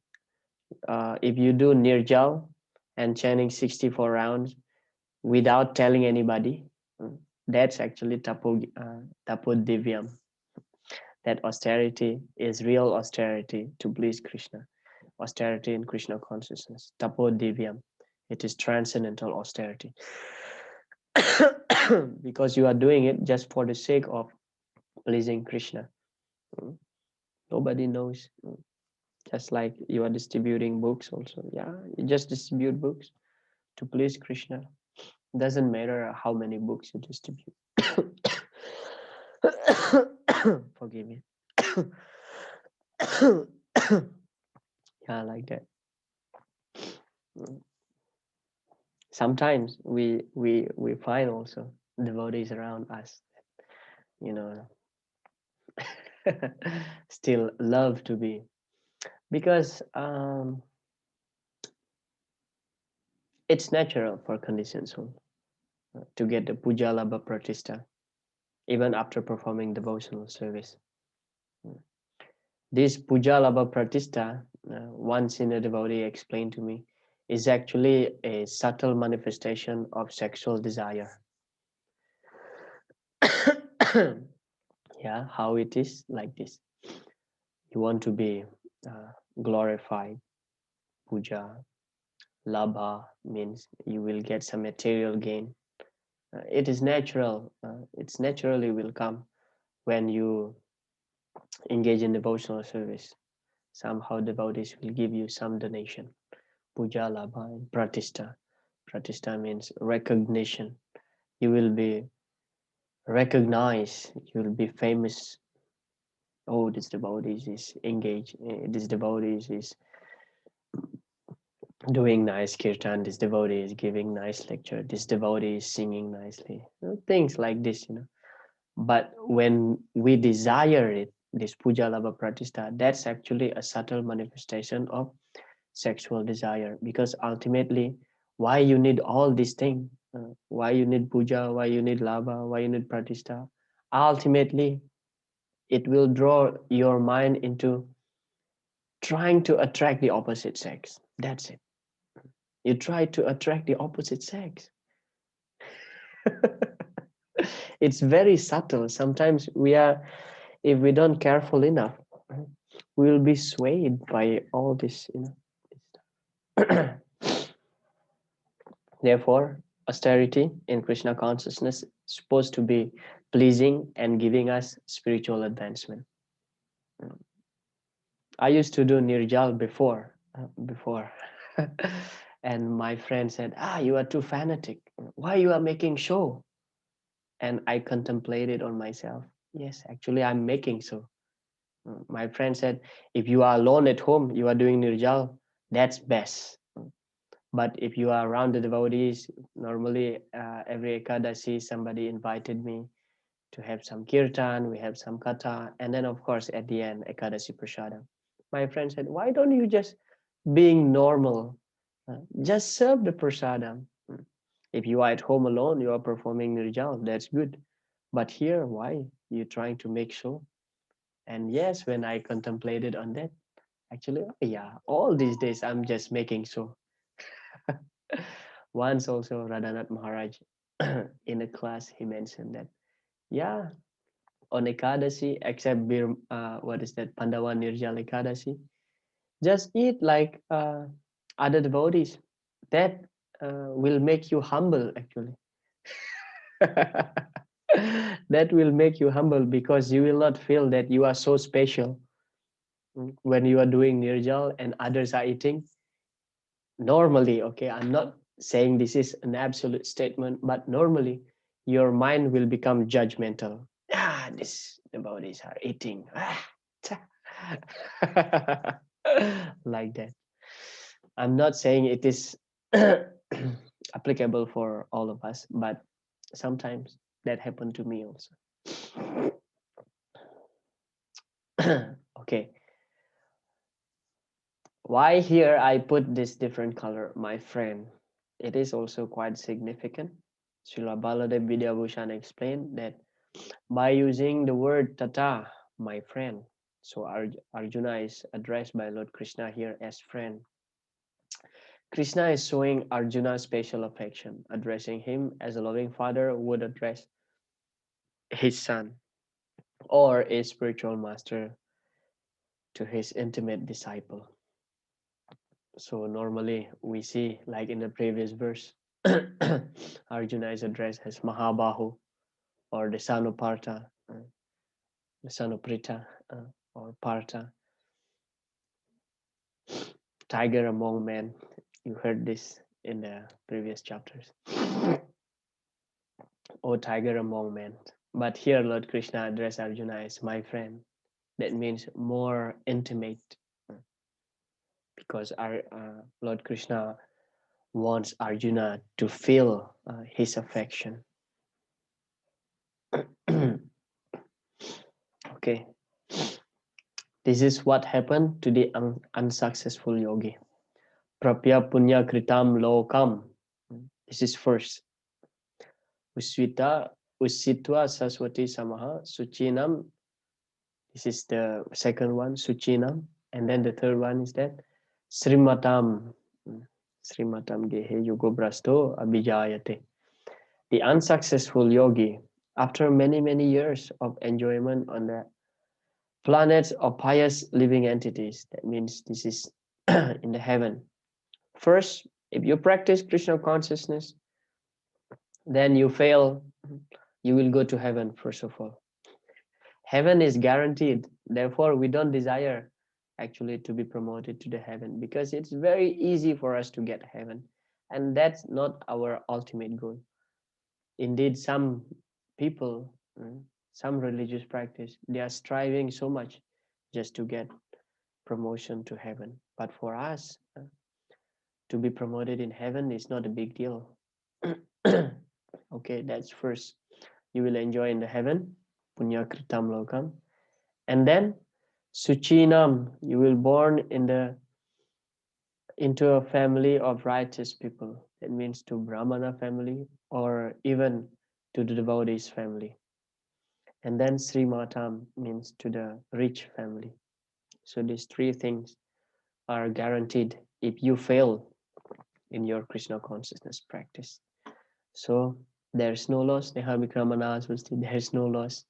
do nirjal and chanting 64 rounds without telling anybody, that's actually tapo divyam. That austerity is real austerity to please Krishna. Austerity in Krishna consciousness. Tapo divyam. It is transcendental austerity. Because you are doing it just for the sake of pleasing Krishna. Nobody knows. Just like you are distributing books also. Yeah, you just distribute books to please Krishna. Doesn't matter how many books you distribute. Forgive me. Yeah, like that. Sometimes we find also devotees around us, you know, still love to be, because it's natural for conditioned soul to get the puja labha pratishta even after performing devotional service. This puja labha pratishta, one senior devotee explained to me, is actually a subtle manifestation of sexual desire. Yeah, how it is like this. You want to be glorified, puja, labha means you will get some material gain. It is natural. It's naturally will come when you engage in devotional service. Somehow devotees will give you some donation. Puja, labha, and pratishta. Pratishta means recognition. You will be recognized. You will be famous. Oh, this devotee is engaged. This devotee is doing nice kirtan. This devotee is giving nice lecture. This devotee is singing nicely. Things like this, But when we desire it, this puja labha pratishta, that's actually a subtle manifestation of sexual desire. Because ultimately, why you need all these things? Why you need puja? Why you need labha? Why you need pratishta? Ultimately, it will draw your mind into trying to attract the opposite sex. That's it. You try to attract the opposite sex. It's very subtle. Sometimes if we don't careful enough, we will be swayed by all this, Therefore, austerity in Krishna consciousness is supposed to be pleasing and giving us spiritual advancement. I used to do nirjal before, and my friend said, you are too fanatic. Why you are making show? And I contemplated on myself. Yes, actually, I'm making so. My friend said, if you are alone at home, you are doing nirjal, that's best. But if you are around the devotees, normally every Ekadasi, somebody invited me to have some kirtan, we have some katha, and then of course at the end, Ekadasi Prasadam. My friend said, why don't you just being normal, just serve the prasadam. If you are at home alone, you are performing nirjal, that's good. But here, why? You're trying to make show. And yes, when I contemplated on that, actually, yeah, all these days I'm just making show. Once also Radhanath Maharaj in a class, he mentioned that, yeah, on Ekadasi, except what is that, Pandawa Nirjal Ekadasi, just eat like other devotees. That will make you humble, actually. That will make you humble because you will not feel that you are so special when you are doing nirjal and others are eating. Normally, okay, I'm not saying this is an absolute statement, but normally your mind will become judgmental. These devotees are eating. Like that. I'm not saying it is applicable for all of us, but sometimes that happened to me also. Okay. Why here I put this different color, my friend? It is also quite significant. Srila Baladev Vidyabhushan explained that by using the word tata, my friend. So Arjuna is addressed by Lord Krishna here as friend. Krishna is showing Arjuna special affection, addressing him as a loving father would address his son or a spiritual master to his intimate disciple. So normally we see, like in the previous verse, Arjuna is addressed as Mahabahu or the son of Partha, the son of Pritha, or Partha, tiger among men. You heard this in the previous chapters. Or tiger among men. But here Lord Krishna addressed Arjuna as my friend. That means more intimate, because Lord Krishna wants Arjuna to feel his affection. Okay, this is what happened to the unsuccessful yogi. Prapya punya kritam lokam. This is first. Usitva saswati samaha suchinam. This is the second one, suchinam. And then the third one is that srimatam. Srimatam gehe yogo brasto abhijayate. The unsuccessful yogi, after many years of enjoyment on the planets of pious living entities, that means this is in the heaven. First, if you practice Krishna consciousness, then you fail, you will go to heaven first of all. Heaven is guaranteed. Therefore, we don't desire actually to be promoted to the heaven, because it's very easy for us to get heaven. And that's not our ultimate goal. Indeed, some people, some religious practice, they are striving so much just to get promotion to heaven. But for us, to be promoted in heaven is not a big deal. Okay, that's first. You will enjoy in the heaven, punya kritam lokam. And then suchinam, you will born into a family of righteous people. That means to Brahmana family or even to the devotees family. And then Srimatam means to the rich family. So these three things are guaranteed if you fail in your Krishna consciousness practice. So there's no loss. There's no loss.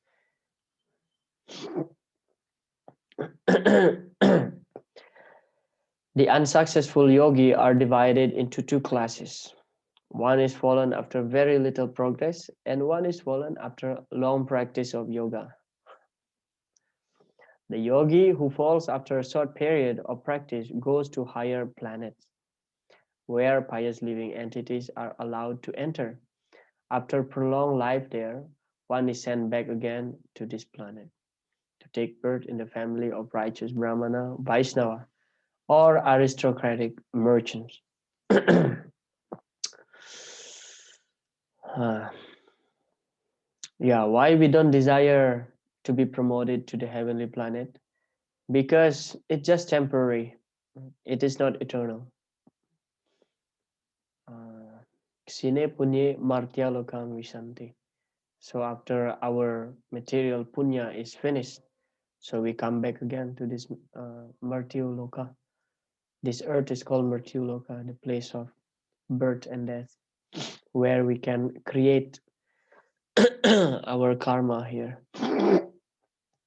The unsuccessful yogi are divided into two classes. One is fallen after very little progress, and one is fallen after long practice of yoga. The yogi who falls after a short period of practice goes to higher planets, where pious living entities are allowed to enter. After prolonged life there, one is sent back again to this planet to take birth in the family of righteous Brahmana, Vaishnava, or aristocratic merchants. Yeah, why we don't desire to be promoted to the heavenly planet? Because it's just temporary. It is not eternal. Sine punye martya lokam vishanti. So after our material punya is finished, so we come back again to this Martyu Loka. This earth is called Martyu Loka, the place of birth and death, where we can create our karma here,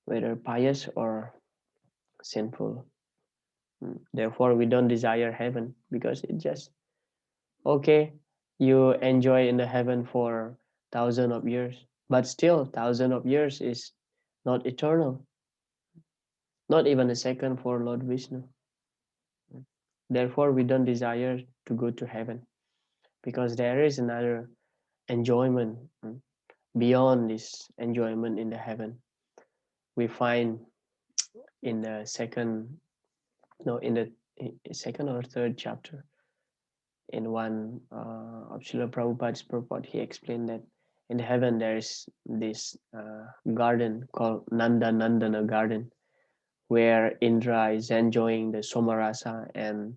whether pious or sinful. Therefore, we don't desire heaven, because it's just okay. You enjoy in the heaven for thousands of years, but still, thousands of years is not eternal. Not even a second for Lord Vishnu. Therefore, we don't desire to go to heaven, because there is another enjoyment beyond this enjoyment in the heaven. We find in the second or third chapter, in one of Srila Prabhupada's purport, he explained that in heaven there is this garden called Nandana garden, where Indra is enjoying the Somarasa and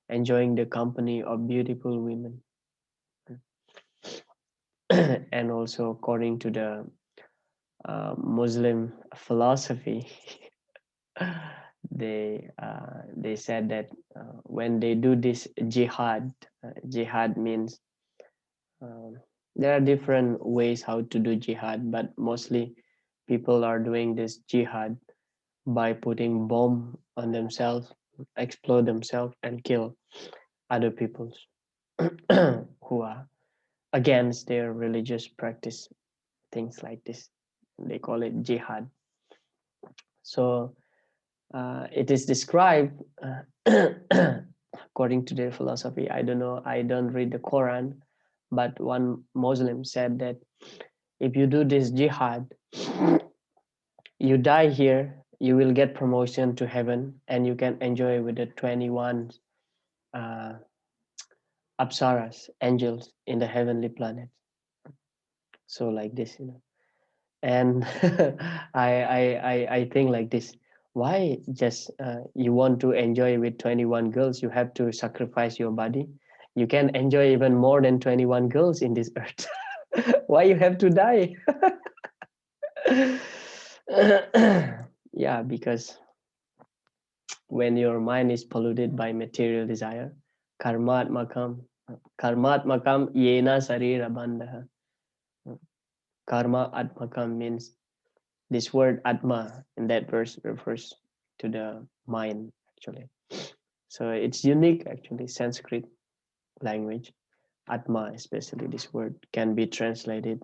enjoying the company of beautiful women. And also according to the Muslim philosophy, they said that when they do this jihad, jihad means there are different ways how to do jihad, but mostly people are doing this jihad by putting bomb on themselves, explode themselves, and kill other peoples who are against their religious practice, things like this. They call it jihad. So it is described according to their philosophy. I don't know, I don't read the Quran, but one Muslim said that if you do this jihad, you die here, you will get promotion to heaven, and you can enjoy with the 21 uh, apsaras, angels in the heavenly planet. So like this, and I think like this: why just you want to enjoy with 21 girls, you have to sacrifice your body? You can enjoy even more than 21 girls in this earth. Why you have to die? Yeah, because when your mind is polluted by material desire, karmat makam yena sarira bandha. Karma atmakam means this word atma in that verse refers to the mind actually. So it's unique actually, Sanskrit language. Atma, especially this word, can be translated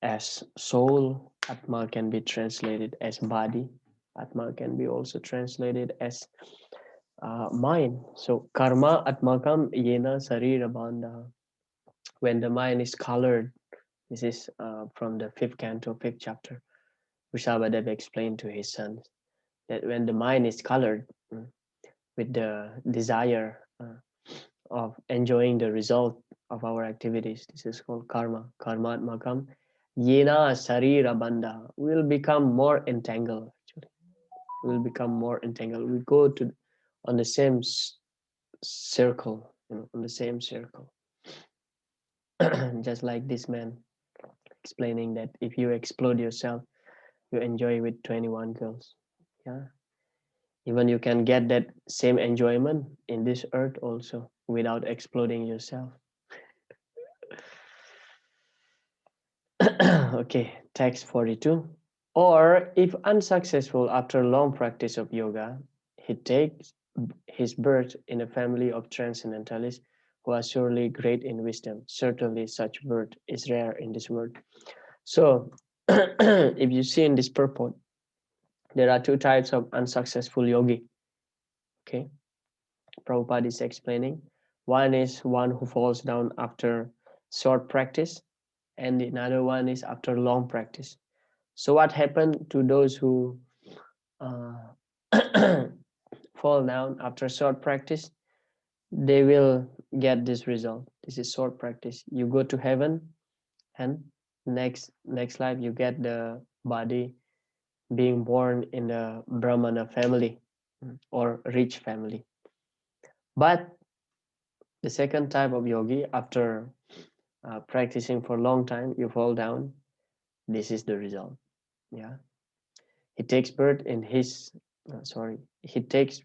as soul. Atma can be translated as body. Atma can be also translated as mind. So karma atmakam yena sarira bandha. When the mind is colored, this is from the fifth canto, fifth chapter. Vrishabhadev explained to his sons that when the mind is colored with the desire of enjoying the result of our activities, this is called karma, karmatmakam, yena sarira bandha, will become more entangled actually. Will become more entangled. We go to on the same circle, on the same circle. Just like this man explaining that if you explode yourself, you enjoy with 21 girls. Yeah. Even you can get that same enjoyment in this earth also without exploding yourself. Okay, text 42. Or if unsuccessful after long practice of yoga, he takes his birth in a family of transcendentalists who are surely great in wisdom. Certainly such birth is rare in this world. So if you see in this purport, there are two types of unsuccessful yogi. Okay, Prabhupada is explaining. One is one who falls down after short practice, and another one is after long practice. So what happened to those who uh, fall down after short practice? They will get this result. This is short practice. You go to heaven, and next life you get the body being born in the Brahmana family or rich family. But the second type of yogi, after practicing for a long time, you fall down. This is the result. Yeah, he takes birth in his he takes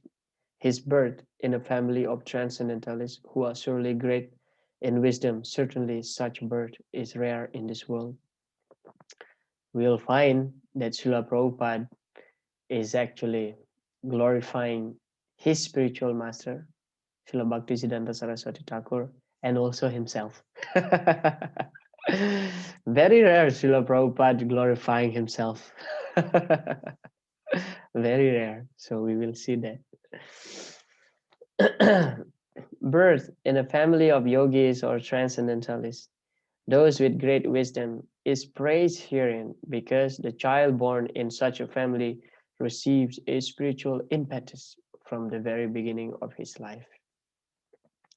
his birth in a family of transcendentalists who are surely great in wisdom. Certainly, such birth is rare in this world. We'll find that Srila Prabhupada is actually glorifying his spiritual master, Srila Bhaktisiddhanta Saraswati Thakur, and also himself. Very rare Srila Prabhupada glorifying himself. Very rare. So we will see that. Birth in a family of yogis or transcendentalists, those with great wisdom, is praised herein because the child born in such a family receives a spiritual impetus from the very beginning of his life.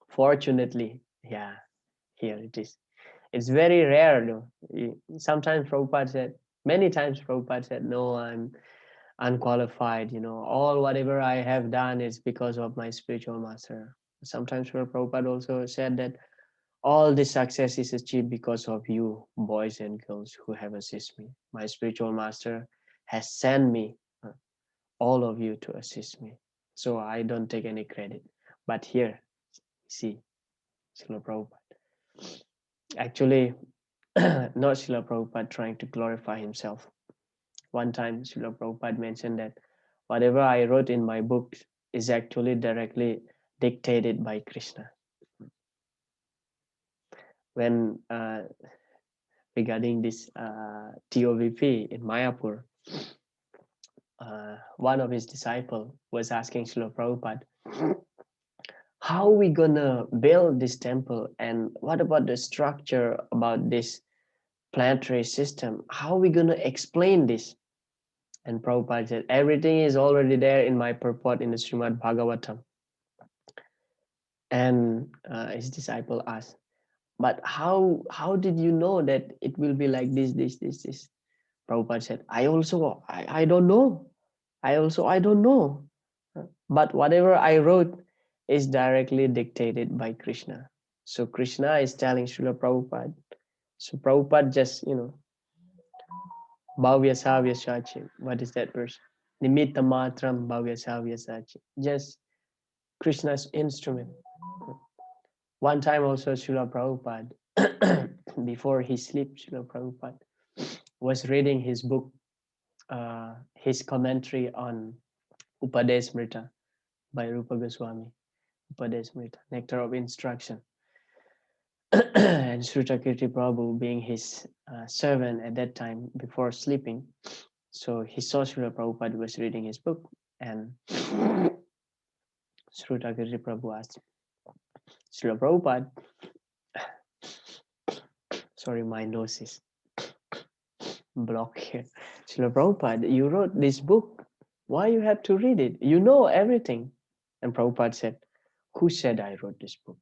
Fortunately, yeah, here it is. It's very rare though. Sometimes Prabhupada said, many times Prabhupada said, no, I'm unqualified, all whatever I have done is because of my spiritual master. Sometimes Prabhupada also said that All this success is achieved because of you, boys and girls who have assisted me. My spiritual master has sent me, all of you, to assist me. So I don't take any credit. But here, see, Srila Prabhupada. Actually, not Srila Prabhupada trying to glorify himself. One time, Srila Prabhupada mentioned that whatever I wrote in my books is actually directly dictated by Krishna. When regarding this TOVP in Mayapur, one of his disciples was asking Srila Prabhupada, how are we gonna build this temple, and what about the structure about this planetary system? How are we gonna explain this? And Prabhupada said, everything is already there in my purport in the Srimad Bhagavatam. And his disciple asked, but how did you know that it will be like this? Prabhupada said, I don't know. I don't know. But whatever I wrote is directly dictated by Krishna. So Krishna is telling Srila Prabhupada. So Prabhupada just, Bhavya Savya Sachi. What is that verse? Nimitta Matram Bhavya Savya Sachi. Just Krishna's instrument. One time also Srila Prabhupada, before he sleep, Srila Prabhupada was reading his book, his commentary on Upadesmrita by Rupa Goswami. Upadesmrita, Nectar of Instruction. And Srutakirti Prabhu being his servant at that time before sleeping. So he saw Srila Prabhupada was reading his book, and Srutakirti Prabhu asked, Srila Prabhupada, sorry, my nose is blocked here. Srila Prabhupada, you wrote this book. Why you have to read it? You know everything. And Prabhupada said, who said I wrote this book?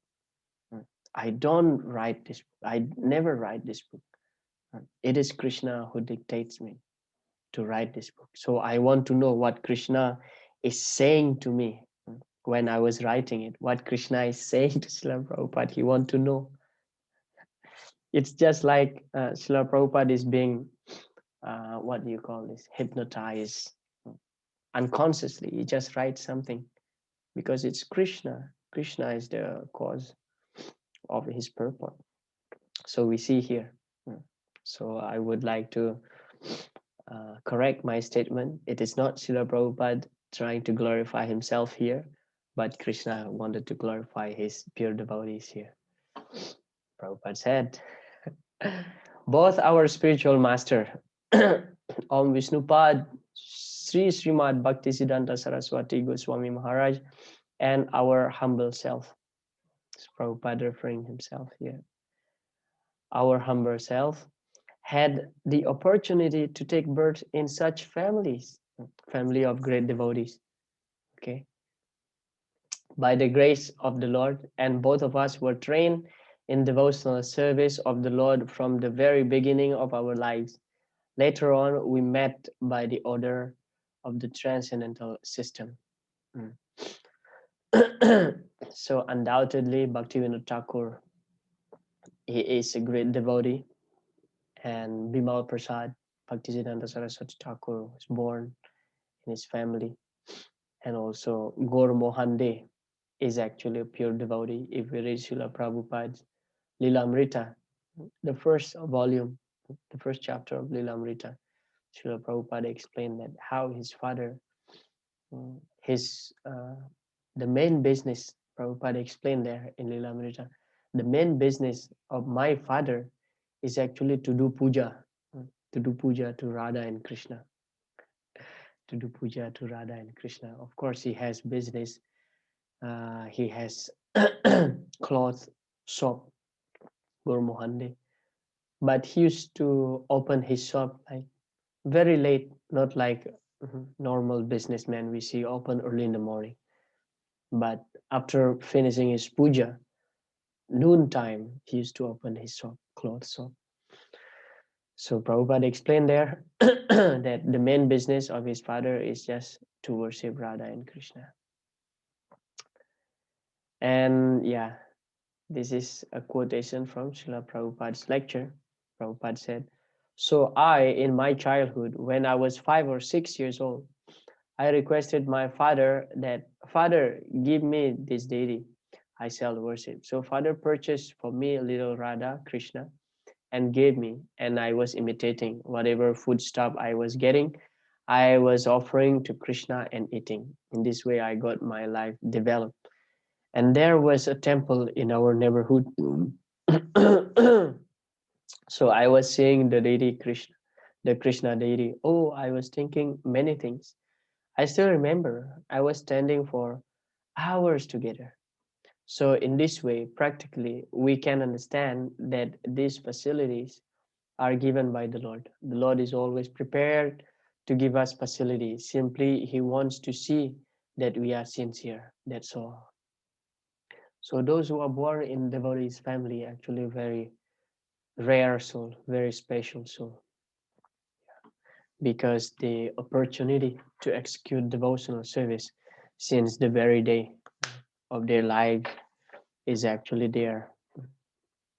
I don't write this book. I never write this book. It is Krishna who dictates me to write this book. So I want to know what Krishna is saying to me when I was writing it. What Krishna is saying to Srila Prabhupada, he want to know. It's just like Srila Prabhupada is being, what do you call this, hypnotized unconsciously. He just writes something because it's Krishna. Krishna is the cause of his purport. So we see here. So I would like to correct my statement. It is not Srila Prabhupada trying to glorify himself here, but Krishna wanted to glorify his pure devotees here. Prabhupada said, both our spiritual master, Om Vishnupad, Sri Srimad Bhaktisiddhanta Saraswati Goswami Maharaj, and our humble self. It's Prabhupada referring himself here. Our humble self had the opportunity to take birth in such families, family of great devotees. Okay. By the grace of the Lord, and both of us were trained in devotional service of the Lord from the very beginning of our lives. Later on, we met by the order of the transcendental system. So undoubtedly, Bhaktivinoda Thakur, he is a great devotee, and Bimal Prasad, Bhaktisiddhanta Saraswati Thakur, was born in his family, and also Gaur Mohan De is actually a pure devotee. If we read Srila Prabhupada's Lilamrita, the first volume, the first chapter of Lilamrita, Srila Prabhupada explained that how his father, his the main business, Prabhupada explained there in Lilamrita, the main business of my father is actually to do puja to Radha and Krishna. To do puja to Radha and Krishna. Of course, he has business. He has cloth shop, Gaur Mohande. But he used to open his shop like very late, not like normal businessman we see open early in the morning. But after finishing his puja, noontime, he used to open his shop, cloth shop. So Prabhupada explained there that the main business of his father is just to worship Radha and Krishna. And yeah, This is a quotation from Srila Prabhupada's lecture. Prabhupada said, "So I, in my childhood, when I was 5 or 6 years old, I requested my father that, Father, give me this deity I shall worship. So father purchased for me a little Radha Krishna and gave me, and I was imitating whatever food stuff I was getting. I was offering to Krishna and eating. In this way, I got my life developed. And there was a temple in our neighborhood." So I was seeing the deity Krishna, the Krishna deity. Oh, I was thinking many things. I still remember I was standing for hours together. So in this way, practically, we can understand that these facilities are given by the Lord. The Lord is always prepared to give us facilities. Simply, He wants to see that we are sincere. That's all. So those who are born in devotees' family actually very rare soul, very special soul, because the opportunity to execute devotional service since the very day of their life is actually there.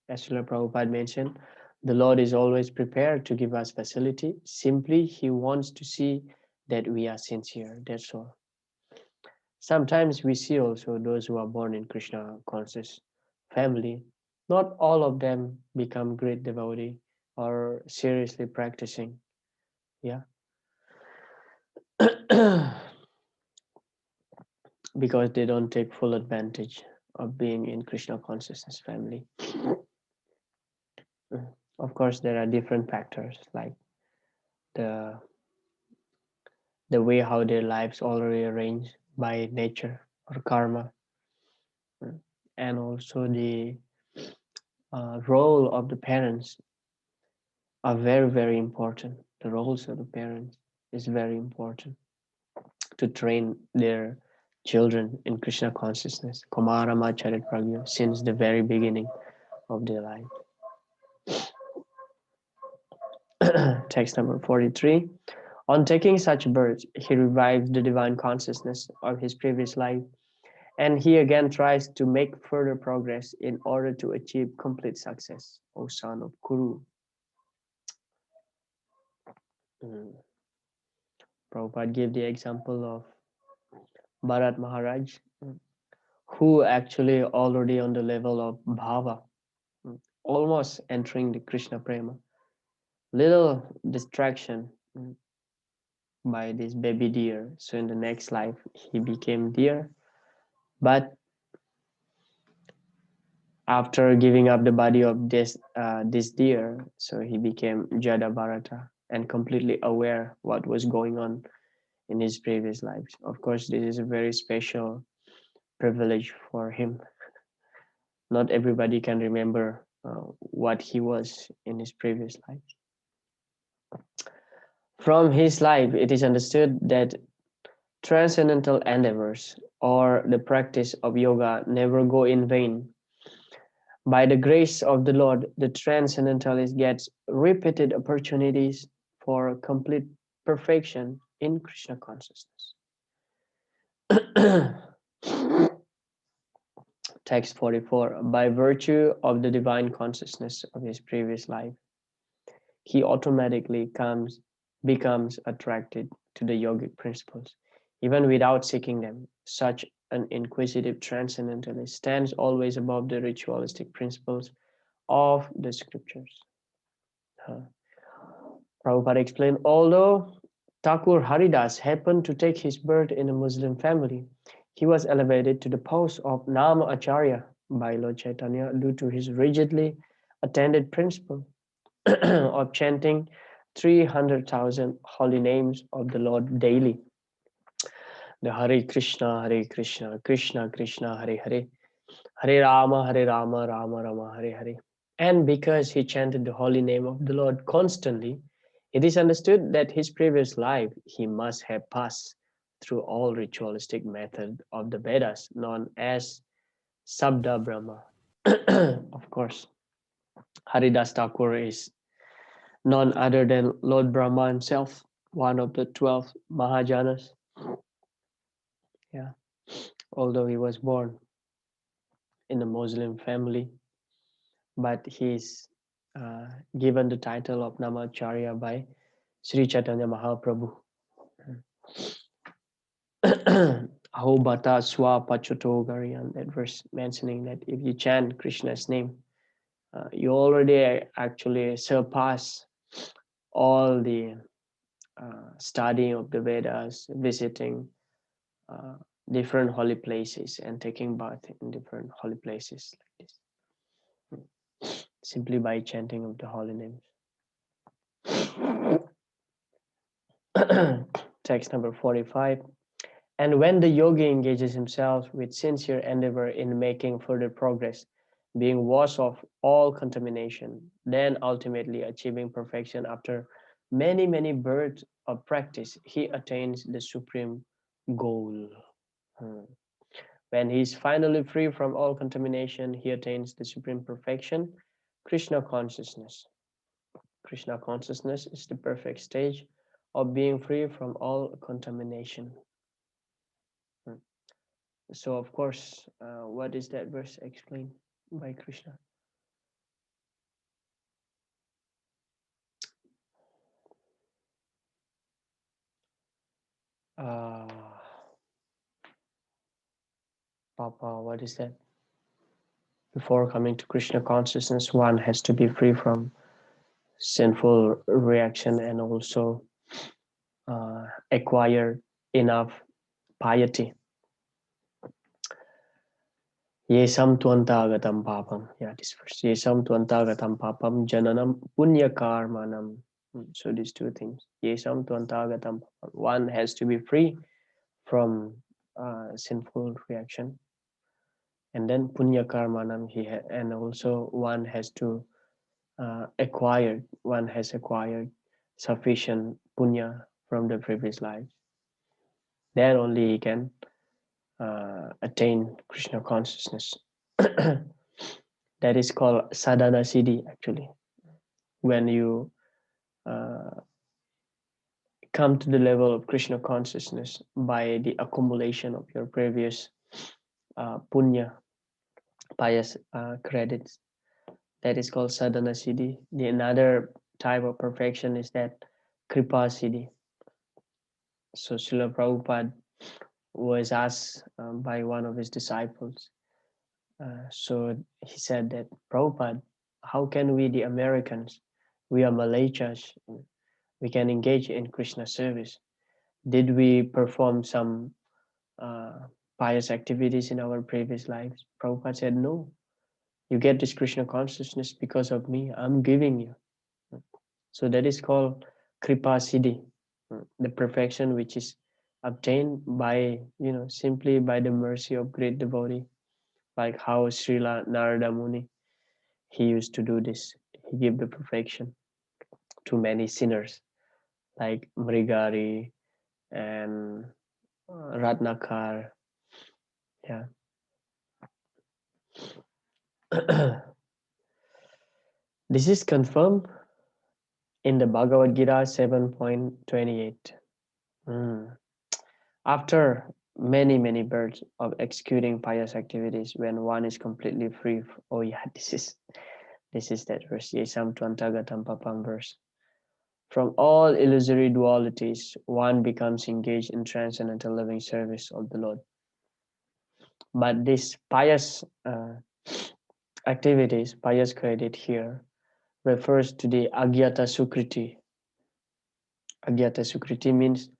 As Srila Prabhupada mentioned, the Lord is always prepared to give us facility. Simply, He wants to see that we are sincere. That's all. Sometimes we see also those who are born in Krishna conscious family. Not all of them become great devotee or seriously practicing. Yeah. Because they don't take full advantage of being in Krishna consciousness family. Of course, there are different factors like the way how their lives already arranged by nature or karma, and also the role of the parents are very, very important. The roles of the parents is very important to train their children in Krishna consciousness, Kumarama Charit Pragya, since the very beginning of their life. Text number 43. On taking such birth, he revives the divine consciousness of his previous life, and he again tries to make further progress in order to achieve complete success, O son of Kuru. Prabhupada gave the example of Bharat Maharaj, who actually already on the level of bhava, almost entering the Krishna prema. Little distraction by this baby deer. So in the next life, he became deer. But after giving up the body of this deer, so he became Jada Bharata and completely aware what was going on in his previous lives. Of course, this is a very special privilege for him. Not everybody can remember what he was in his previous life. From his life, it is understood that transcendental endeavors or the practice of yoga never go in vain. By the grace of the Lord, the transcendentalist gets repeated opportunities for complete perfection in Krishna consciousness. Text 44. By virtue of the divine consciousness of his previous life, he automatically becomes attracted to the yogic principles, even without seeking them. Such an inquisitive transcendentalist stands always above the ritualistic principles of the scriptures. Prabhupada explained, although Thakur Haridas happened to take his birth in a Muslim family, he was elevated to the post of Nama Acharya by Lord Chaitanya due to his rigidly attended principle of chanting 300,000 holy names of the Lord daily. The Hare Krishna, Krishna Krishna, Hare Hare, Hare Rama, Rama Rama, Hare Hare. And because he chanted the holy name of the Lord constantly, it is understood that his previous life he must have passed through all ritualistic method of the Vedas known as Sabda Brahma. Of course, Haridas Thakur is none other than Lord Brahma himself, one of the 12 Mahajanas. Yeah, although he was born in a Muslim family, but he's given the title of Namacharya by Sri Chaitanya Mahaprabhu. Ahobata Swa Pachuto Gariyan, that verse mentioning that if you chant Krishna's name, you already actually surpass all the studying of the Vedas, visiting different holy places and taking bath in different holy places like this, simply by chanting of the holy names. Text number 45. And when the yogi engages himself with sincere endeavor in making further progress, being washed of all contamination, then ultimately achieving perfection after many, many births of practice, he attains the supreme goal. When he is finally free from all contamination, he attains the supreme perfection, Krishna consciousness. Krishna consciousness is the perfect stage of being free from all contamination. So, of course, what is that verse explained by Krishna? Papa, what is that? Before coming to Krishna consciousness, one has to be free from sinful reaction and also acquire enough piety. Yesam tuantagatam papam. Yeah, this verse. Yesam tuantagatam papam jananam punya karmanam. So these two things. Yesam tuantagatam papam. One has to be free from sinful reaction, and then punya karmanam and also one has to one has acquired sufficient punya from the previous lives. Then only he can attain Krishna consciousness. That is called sadhana siddhi actually. When you come to the level of Krishna consciousness by the accumulation of your previous punya, pious credits, that is called sadhana siddhi. The another type of perfection is that kripa siddhi. So Srila Prabhupada was asked by one of his disciples. So he said that, Prabhupada, how can we, the Americans, we are Malaychas, we can engage in Krishna service? Did we perform some pious activities in our previous lives? Prabhupada said, no. You get this Krishna consciousness because of me. I'm giving you. So that is called kripa siddhi, the perfection which is obtained by, simply by the mercy of great devotee, like how Srila Narada Muni, he used to do this. He gave the perfection to many sinners, like Mrigari and Ratnakar. Yeah. This is confirmed in the Bhagavad Gita 7.28. After many, many births of executing pious activities, when one is completely free. Oh yeah, this is that verse. Yesam Tvantagatam Papam verse. From all illusory dualities, one becomes engaged in transcendental living service of the Lord. But this pious activities, pious credit here, refers to the Agyata Sukriti. Agyata Sukriti means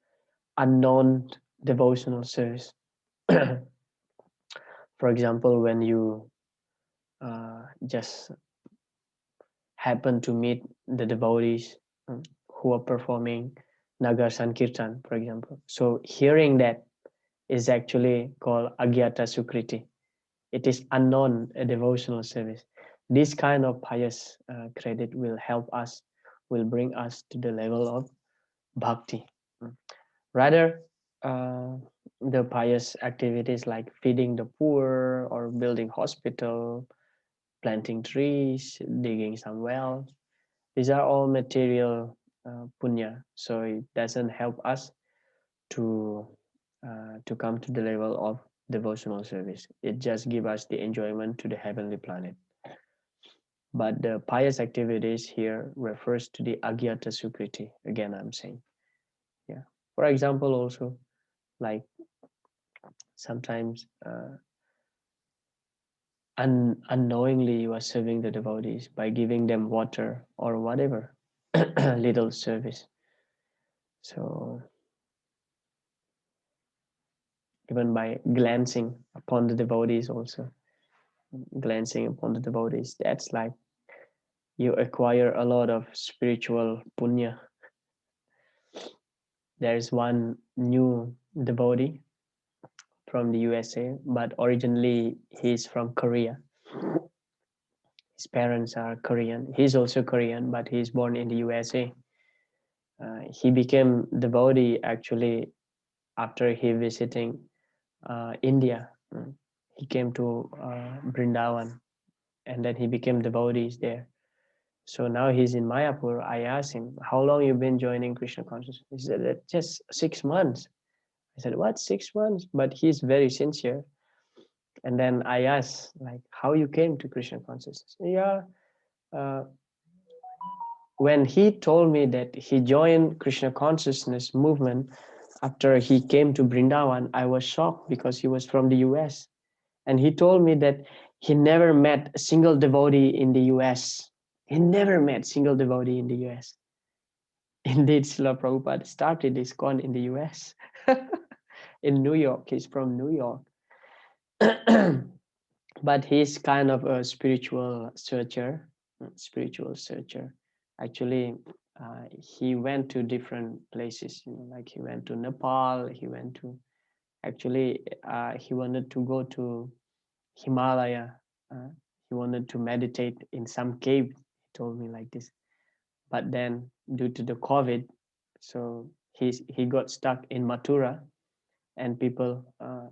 unknown devotional service. For example, when you just happen to meet the devotees who are performing Nagar Sankirtan, for example. So hearing that is actually called Agyata Sukriti. It is unknown, a devotional service. This kind of pious credit will help us, will bring us to the level of bhakti. Rather, the pious activities like feeding the poor or building hospital, planting trees, digging some wells, these are all material punya. So it doesn't help us to come to the level of devotional service. It just gives us the enjoyment to the heavenly planet. But the pious activities here refers to the agyata sukriti. Again, I'm saying, yeah. For example, also like sometimes unknowingly you are serving the devotees by giving them water or whatever little service. So even by glancing upon the devotees, also glancing upon the devotees, that's like you acquire a lot of spiritual punya. There's one new devotee from the USA, but originally he's from Korea. His parents are Korean. He's also Korean, but he's born in the USA. He became devotee actually after he visiting India. He came to Brindavan, and then he became devotees there. So now he's in Mayapur. I asked him, how long you been joining Krishna consciousness? He said, just 6 months. I said, what, 6 months? But he's very sincere. And then I asked, like, how you came to Krishna consciousness? Yeah, when he told me that he joined Krishna consciousness movement after he came to Brindavan, I was shocked because he was from the US. And he told me that he never met a single devotee in the US. He never met a single devotee in the US. Indeed, Srila Prabhupada started ISKCON in the US, in New York. He's from New York. But he's kind of a spiritual searcher. Actually, he went to different places, like he went to Nepal, he wanted to go to Himalaya. He wanted to meditate in some cave, he told me like this. But then due to the COVID, so he got stuck in Mathura, and people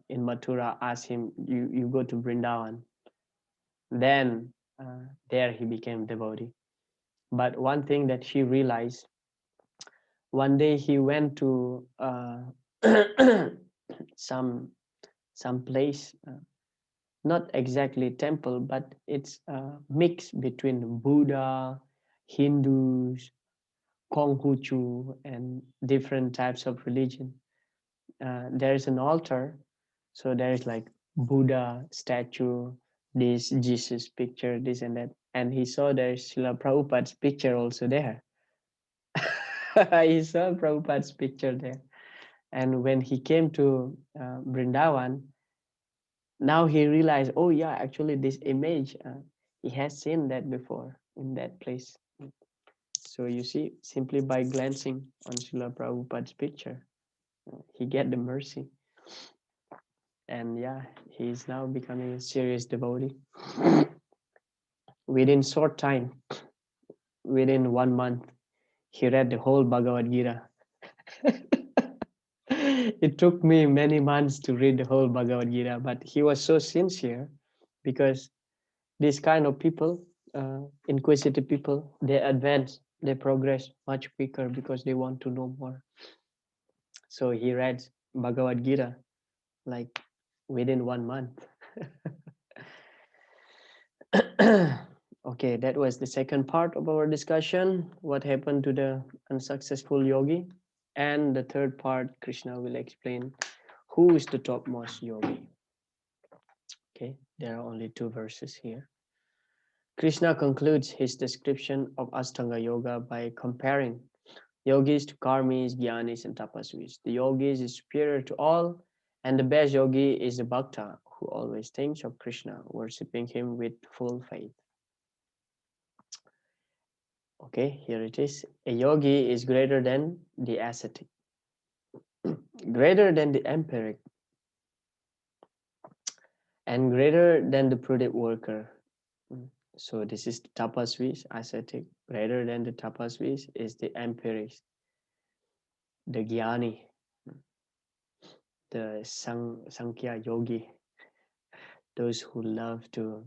in Mathura asked him, you go to Vrindavan. Then there he became devotee. But one thing that he realized, one day he went to some place, not exactly temple, but it's a mix between Buddha, Hindus, Konghuchu, and different types of religion. There is an altar, so there is like Buddha statue, this Jesus picture, this and that, and he saw there's Srila Prabhupada's picture also there. He saw Prabhupada's picture there, and when he came to Brindavan, now he realized, oh yeah, actually this image, he has seen that before in that place. So you see, simply by glancing on Srila Prabhupada's picture, he get the mercy. And yeah, he's now becoming a serious devotee. Within short time, within 1 month, he read the whole Bhagavad Gita. It took me many months to read the whole Bhagavad Gita, but he was so sincere, because these kind of people, inquisitive people, they advance, they progress much quicker because they want to know more. So he read Bhagavad Gita like within 1 month. Okay, that was the second part of our discussion. What happened to the unsuccessful yogi? And the third part, Krishna will explain who is the topmost yogi. Okay, there are only 2 verses here. Krishna concludes his description of Astanga Yoga by comparing yogis to karmis, jnanis, and tapasvis. The yogis is superior to all, and the best yogi is the bhakta who always thinks of Krishna, worshipping him with full faith. Okay, here it is. A yogi is greater than the ascetic, greater than the empiric, and greater than the prudent worker. So this is the tapasvis, ascetic. Greater than the tapasvis is the empiric, the jnani, the Sankhya yogi, those who love to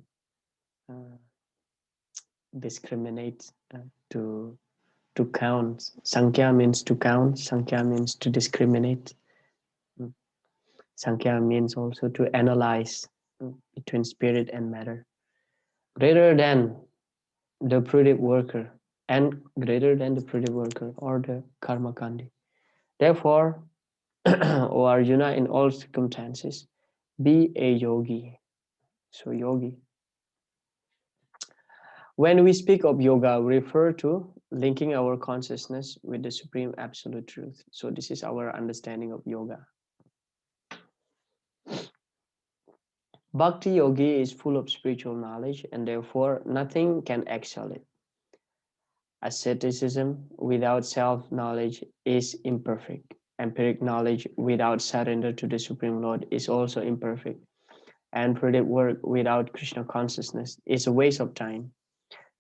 discriminate, to count. Sankhya means to count. Sankhya means to discriminate. Sankhya means also to analyze between spirit and matter. Greater than the prudent worker and greater than the prudent worker or the karma kandi. Therefore, O Arjuna, in all circumstances, be a yogi. So yogi. When we speak of yoga, we refer to linking our consciousness with the supreme absolute truth. So this is our understanding of yoga. Bhakti yogi is full of spiritual knowledge and therefore nothing can excel it. Asceticism without self-knowledge is imperfect. Empiric knowledge without surrender to the Supreme Lord is also imperfect. And prudent work without Krishna consciousness is a waste of time.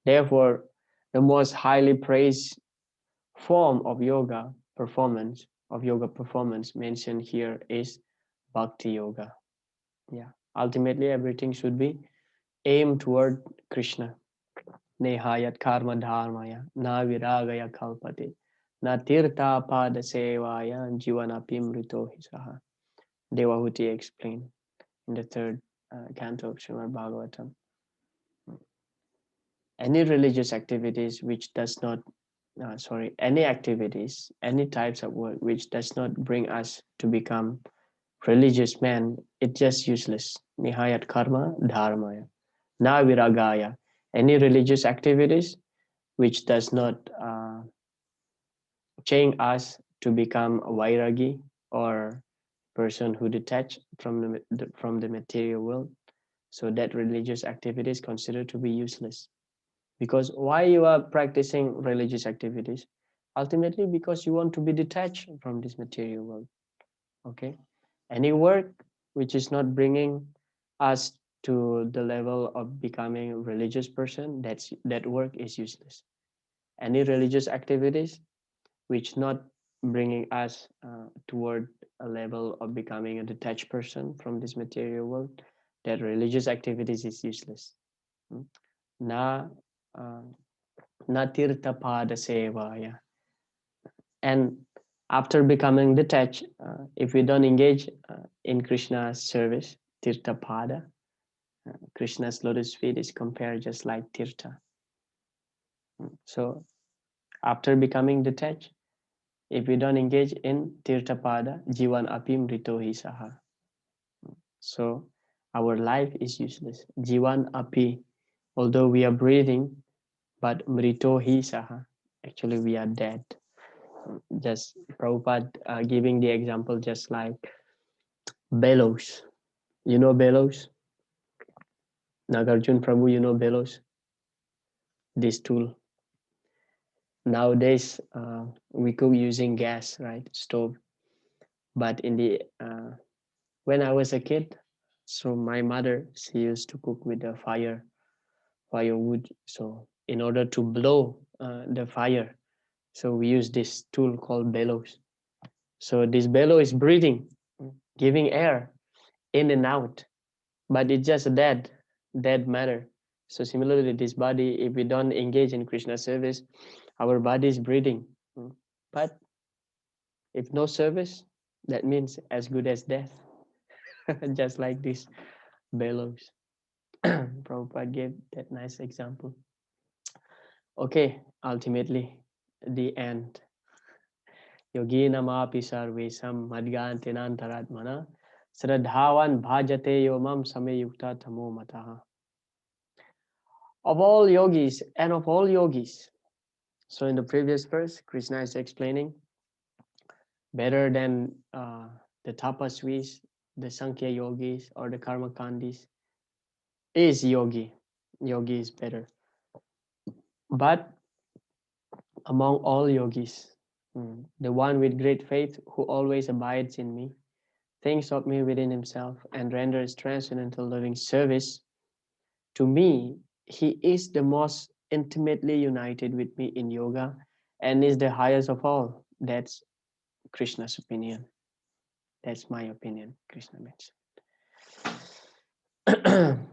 Therefore, the most highly praised form of yoga performance mentioned here is Bhakti yoga. Yeah. Ultimately, everything should be aimed toward Krishna. Nehayat karma dharmaya na viragaya kalpate na tirtha pada sevaya jivanapim rito hisaha. Devahuti explained in the third canto of Srimad Bhagavatam. Any religious activities which does not, any activities, any types of work which does not bring us to become religious men, it's just useless. Nihayat karma dharmaya na viragaya. Any religious activities which does not change us to become a vairagi or person who detach from the material world, so that religious activity is considered to be useless. Because why you are practicing religious activities? Ultimately because you want to be detached from this material world. Okay, any work which is not bringing us to the level of becoming a religious person, that work is useless. Any religious activities which not bringing us toward a level of becoming a detached person from this material world, that religious activities is useless. Na na tirtha pada sevaya. And after becoming detached, if we don't engage in Krishna's service, tirtha pada, Krishna's lotus feet is compared just like tirtha. So after becoming detached, if we don't engage in tirthapada, jivan apim ritohi saha. So our life is useless. Jivan api, although we are breathing, but mritohi saha, actually we are dead. Just Prabhupada giving the example just like bellows. You know bellows? Nagarjun Prabhu, you know bellows? This tool. Nowadays, we cook using gas, right? Stove. But in the when I was a kid, so my mother, she used to cook with the firewood. So in order to blow the fire, so we use this tool called bellows. So this bellow is breathing, giving air in and out, but it's just dead matter. So similarly, this body, if we don't engage in Krishna service, our body is breathing. But if no service, that means as good as death, just like this bellows. Prabhupada gave that nice example. Okay, ultimately, the end. Yogina mapi sarvesam madgantinantaratmana sradhavan bhajate yomam samyukta tamo mataha. Of all yogis and of all yogis. So in the previous verse, Krishna is explaining better than the tapasvis, the Sankhya yogis or the karma kandis is yogi. Yogi is better. But among all yogis, the one with great faith who always abides in me, thinks of me within himself, and renders transcendental loving service to me, he is the most intimately united with me in yoga and is the highest of all. That's Krishna's opinion. That's my opinion, Krishna mentioned.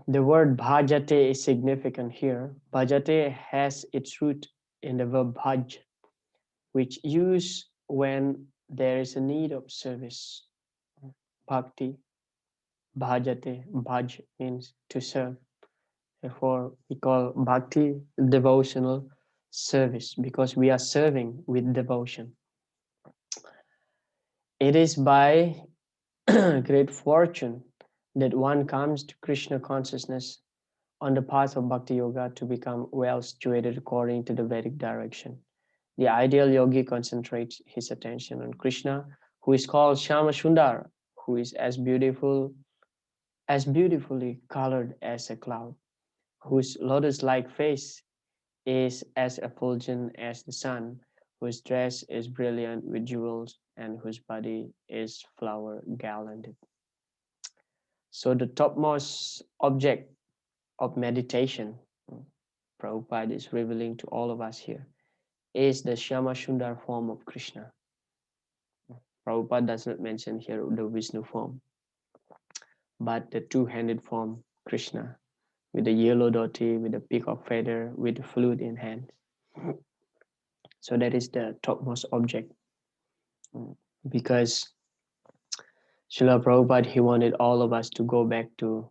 The word bhajate is significant here. Bhajate has its root in the verb bhaj, which used when there is a need of service. bhakti, bhajate, bhaj means to serve. Therefore, we call bhakti devotional service because we are serving with devotion. It is by great fortune that one comes to Krishna consciousness on the path of bhakti yoga to become well situated according to the Vedic direction. The ideal yogi concentrates his attention on Krishna, who is called Shama Sundar, who is as beautifully colored as a cloud, whose lotus-like face is as effulgent as the sun, whose dress is brilliant with jewels, and whose body is flower garlanded. So the topmost object of meditation, Prabhupada is revealing to all of us here, is the Shama Sundar form of Krishna. Prabhupada does not mention here the Vishnu form, but the two-handed form, Krishna, with the yellow dhoti, with the peacock feather, with the flute in hand. So that is the topmost object. Because Srila Prabhupada, he wanted all of us to go back to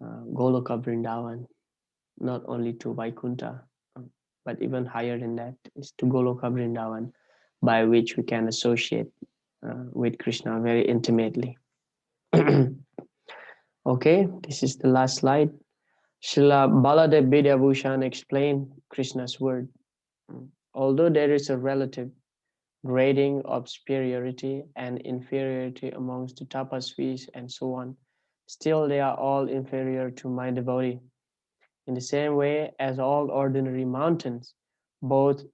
Goloka Vrindavan, not only to Vaikuntha, but even higher than that is to Goloka Vrindavan, by which we can associate with Krishna very intimately. Okay, this is the last slide. Srila Baladev Vidyabhushan explained Krishna's word. Although there is a relative grading of superiority and inferiority amongst the tapasvis and so on, still they are all inferior to my devotee. In the same way as all ordinary mountains, both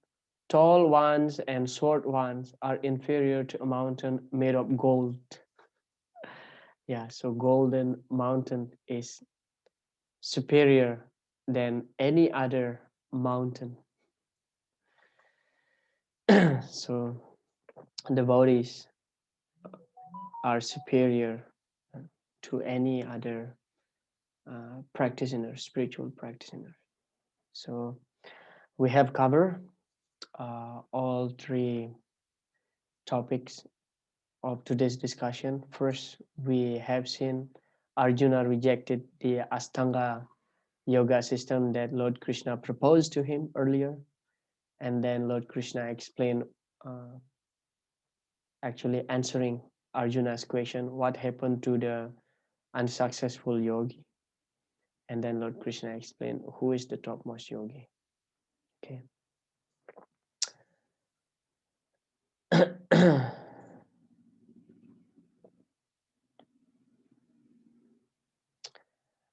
tall ones and short ones are inferior to a mountain made of gold. Yeah, so golden mountain is superior than any other mountain. So devotees are superior to any other practitioner, spiritual practitioner. So we have covered all three topics of today's discussion. First, we have seen Arjuna rejected the Astanga yoga system that Lord Krishna proposed to him earlier. And then Lord Krishna explained, actually answering Arjuna's question, what happened to the unsuccessful yogi? And then Lord Krishna explained who is the topmost yogi. Okay.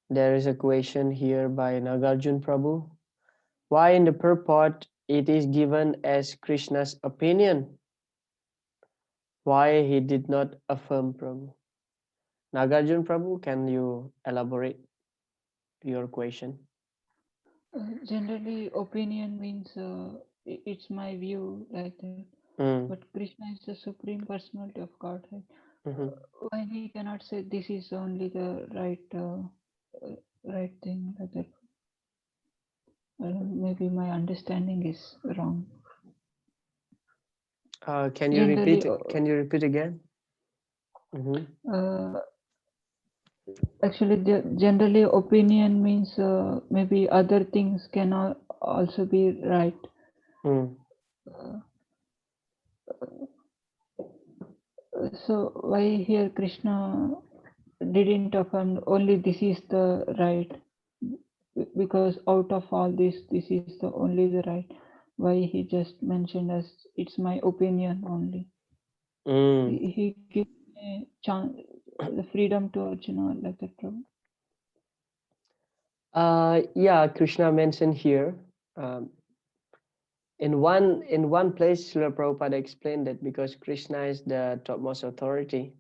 There is a question here by Nagarjun Prabhu. Why in the purport it is given as Krishna's opinion? Why he did not affirm Prabhu? Nagarjun Prabhu, can you elaborate your question? Generally, opinion means it's my view like that. But Krishna is the supreme personality of Godhead. Why he cannot say this is only the right thing like that? Maybe my understanding is wrong. Can you repeat? Can you repeat again? Actually, generally, opinion means maybe other things can also be right. So why here Krishna didn't affirm only this is the right, because out of all this is the only the right? Why he just mentioned as it's my opinion only? He gives the freedom to Arjuna like that. Yeah, Krishna mentioned here. In one place, Srila Prabhupada explained that because Krishna is the topmost authority,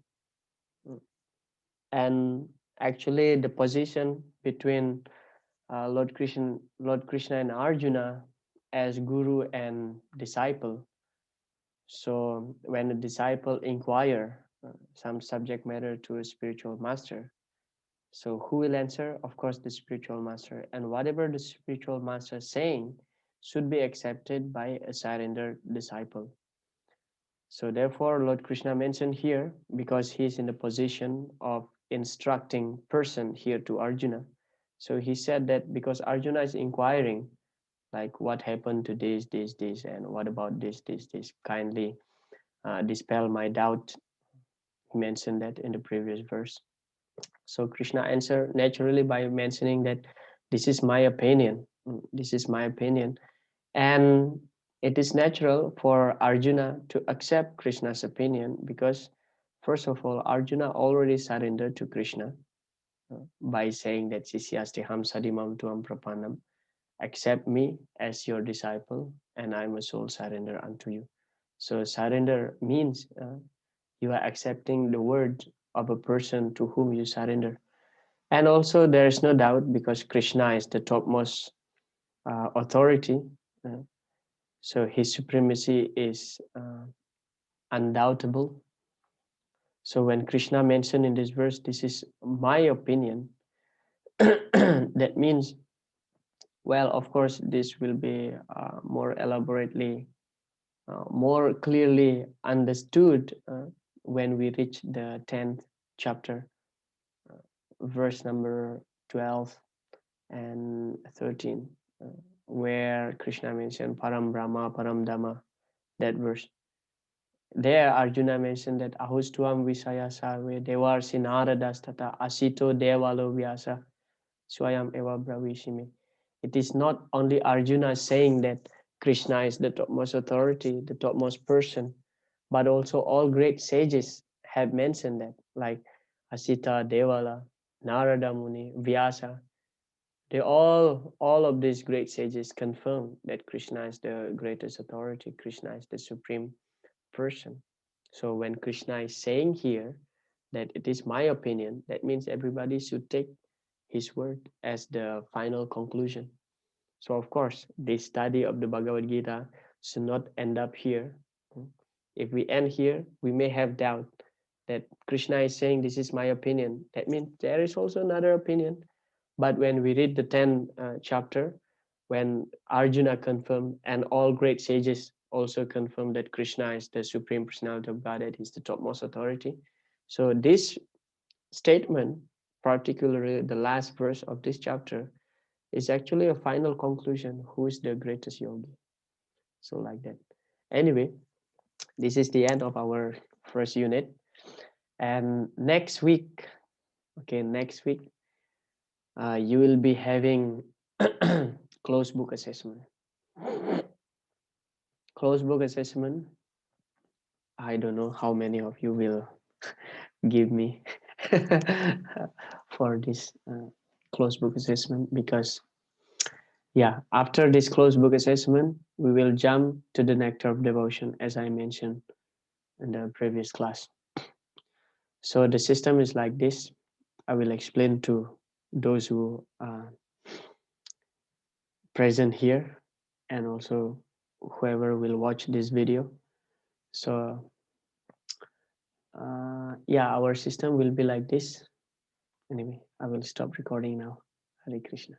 and actually the position between Lord Krishna and Arjuna as guru and disciple. So when a disciple inquire some subject matter to a spiritual master, so who will answer? Of course, the spiritual master. And whatever the spiritual master is saying should be accepted by a surrendered disciple. So therefore, Lord Krishna mentioned here, because he is in the position of instructing person here to Arjuna. So he said that because Arjuna is inquiring, like what happened to this, and what about this, kindly dispel my doubt. He mentioned that in the previous verse. So Krishna answered naturally by mentioning that this is my opinion. This is my opinion. And it is natural for Arjuna to accept Krishna's opinion because, first of all, Arjuna already surrendered to Krishna by saying that Sishyastiham sadimam tuam prapanam, accept me as your disciple and I am a soul surrender unto you. So surrender means you are accepting the word of a person to whom you surrender. And also there is no doubt because Krishna is the topmost authority. So his supremacy is undoubtable. So when Krishna mentioned in this verse, this is my opinion, that means, well, of course, this will be more elaborately, more clearly understood when we reach the 10th chapter, verse number 12 and 13, where Krishna mentioned Param Brahma, Param Dhamma, that verse. There, Arjuna mentioned that Ahustuam Visaya Sarve Devar Sinaradas Tata Asito Devalo Vyasa Swayam Eva Bravishime. It is not only Arjuna saying that Krishna is the topmost authority, the topmost person, but also all great sages have mentioned that, like Asita, Devala, Narada Muni, Vyasa. They all of these great sages confirm that Krishna is the greatest authority, Krishna is the supreme person. So when Krishna is saying here that it is my opinion, that means everybody should take his word as the final conclusion. So of course, this study of the Bhagavad Gita should not end up here. If we end here, we may have doubt that Krishna is saying this is my opinion. That means there is also another opinion. But when we read the 10th chapter, when Arjuna confirmed and all great sages also confirmed that Krishna is the Supreme Personality of Godhead, he's the topmost authority. So this statement, particularly the last verse of this chapter, is actually a final conclusion. Who is the greatest yogi? So like that. Anyway, this is the end of our first unit. And next week, next week, you will be having closed book assessment. Closed book assessment, I don't know how many of you will give me for this closed book assessment, because yeah, after this closed book assessment, we will jump to the nectar of devotion, as I mentioned in the previous class. So the system is like this. I will explain to those who are present here and also whoever will watch this video. So yeah, our system will be like this. Anyway, I will stop recording now. Hare Krishna.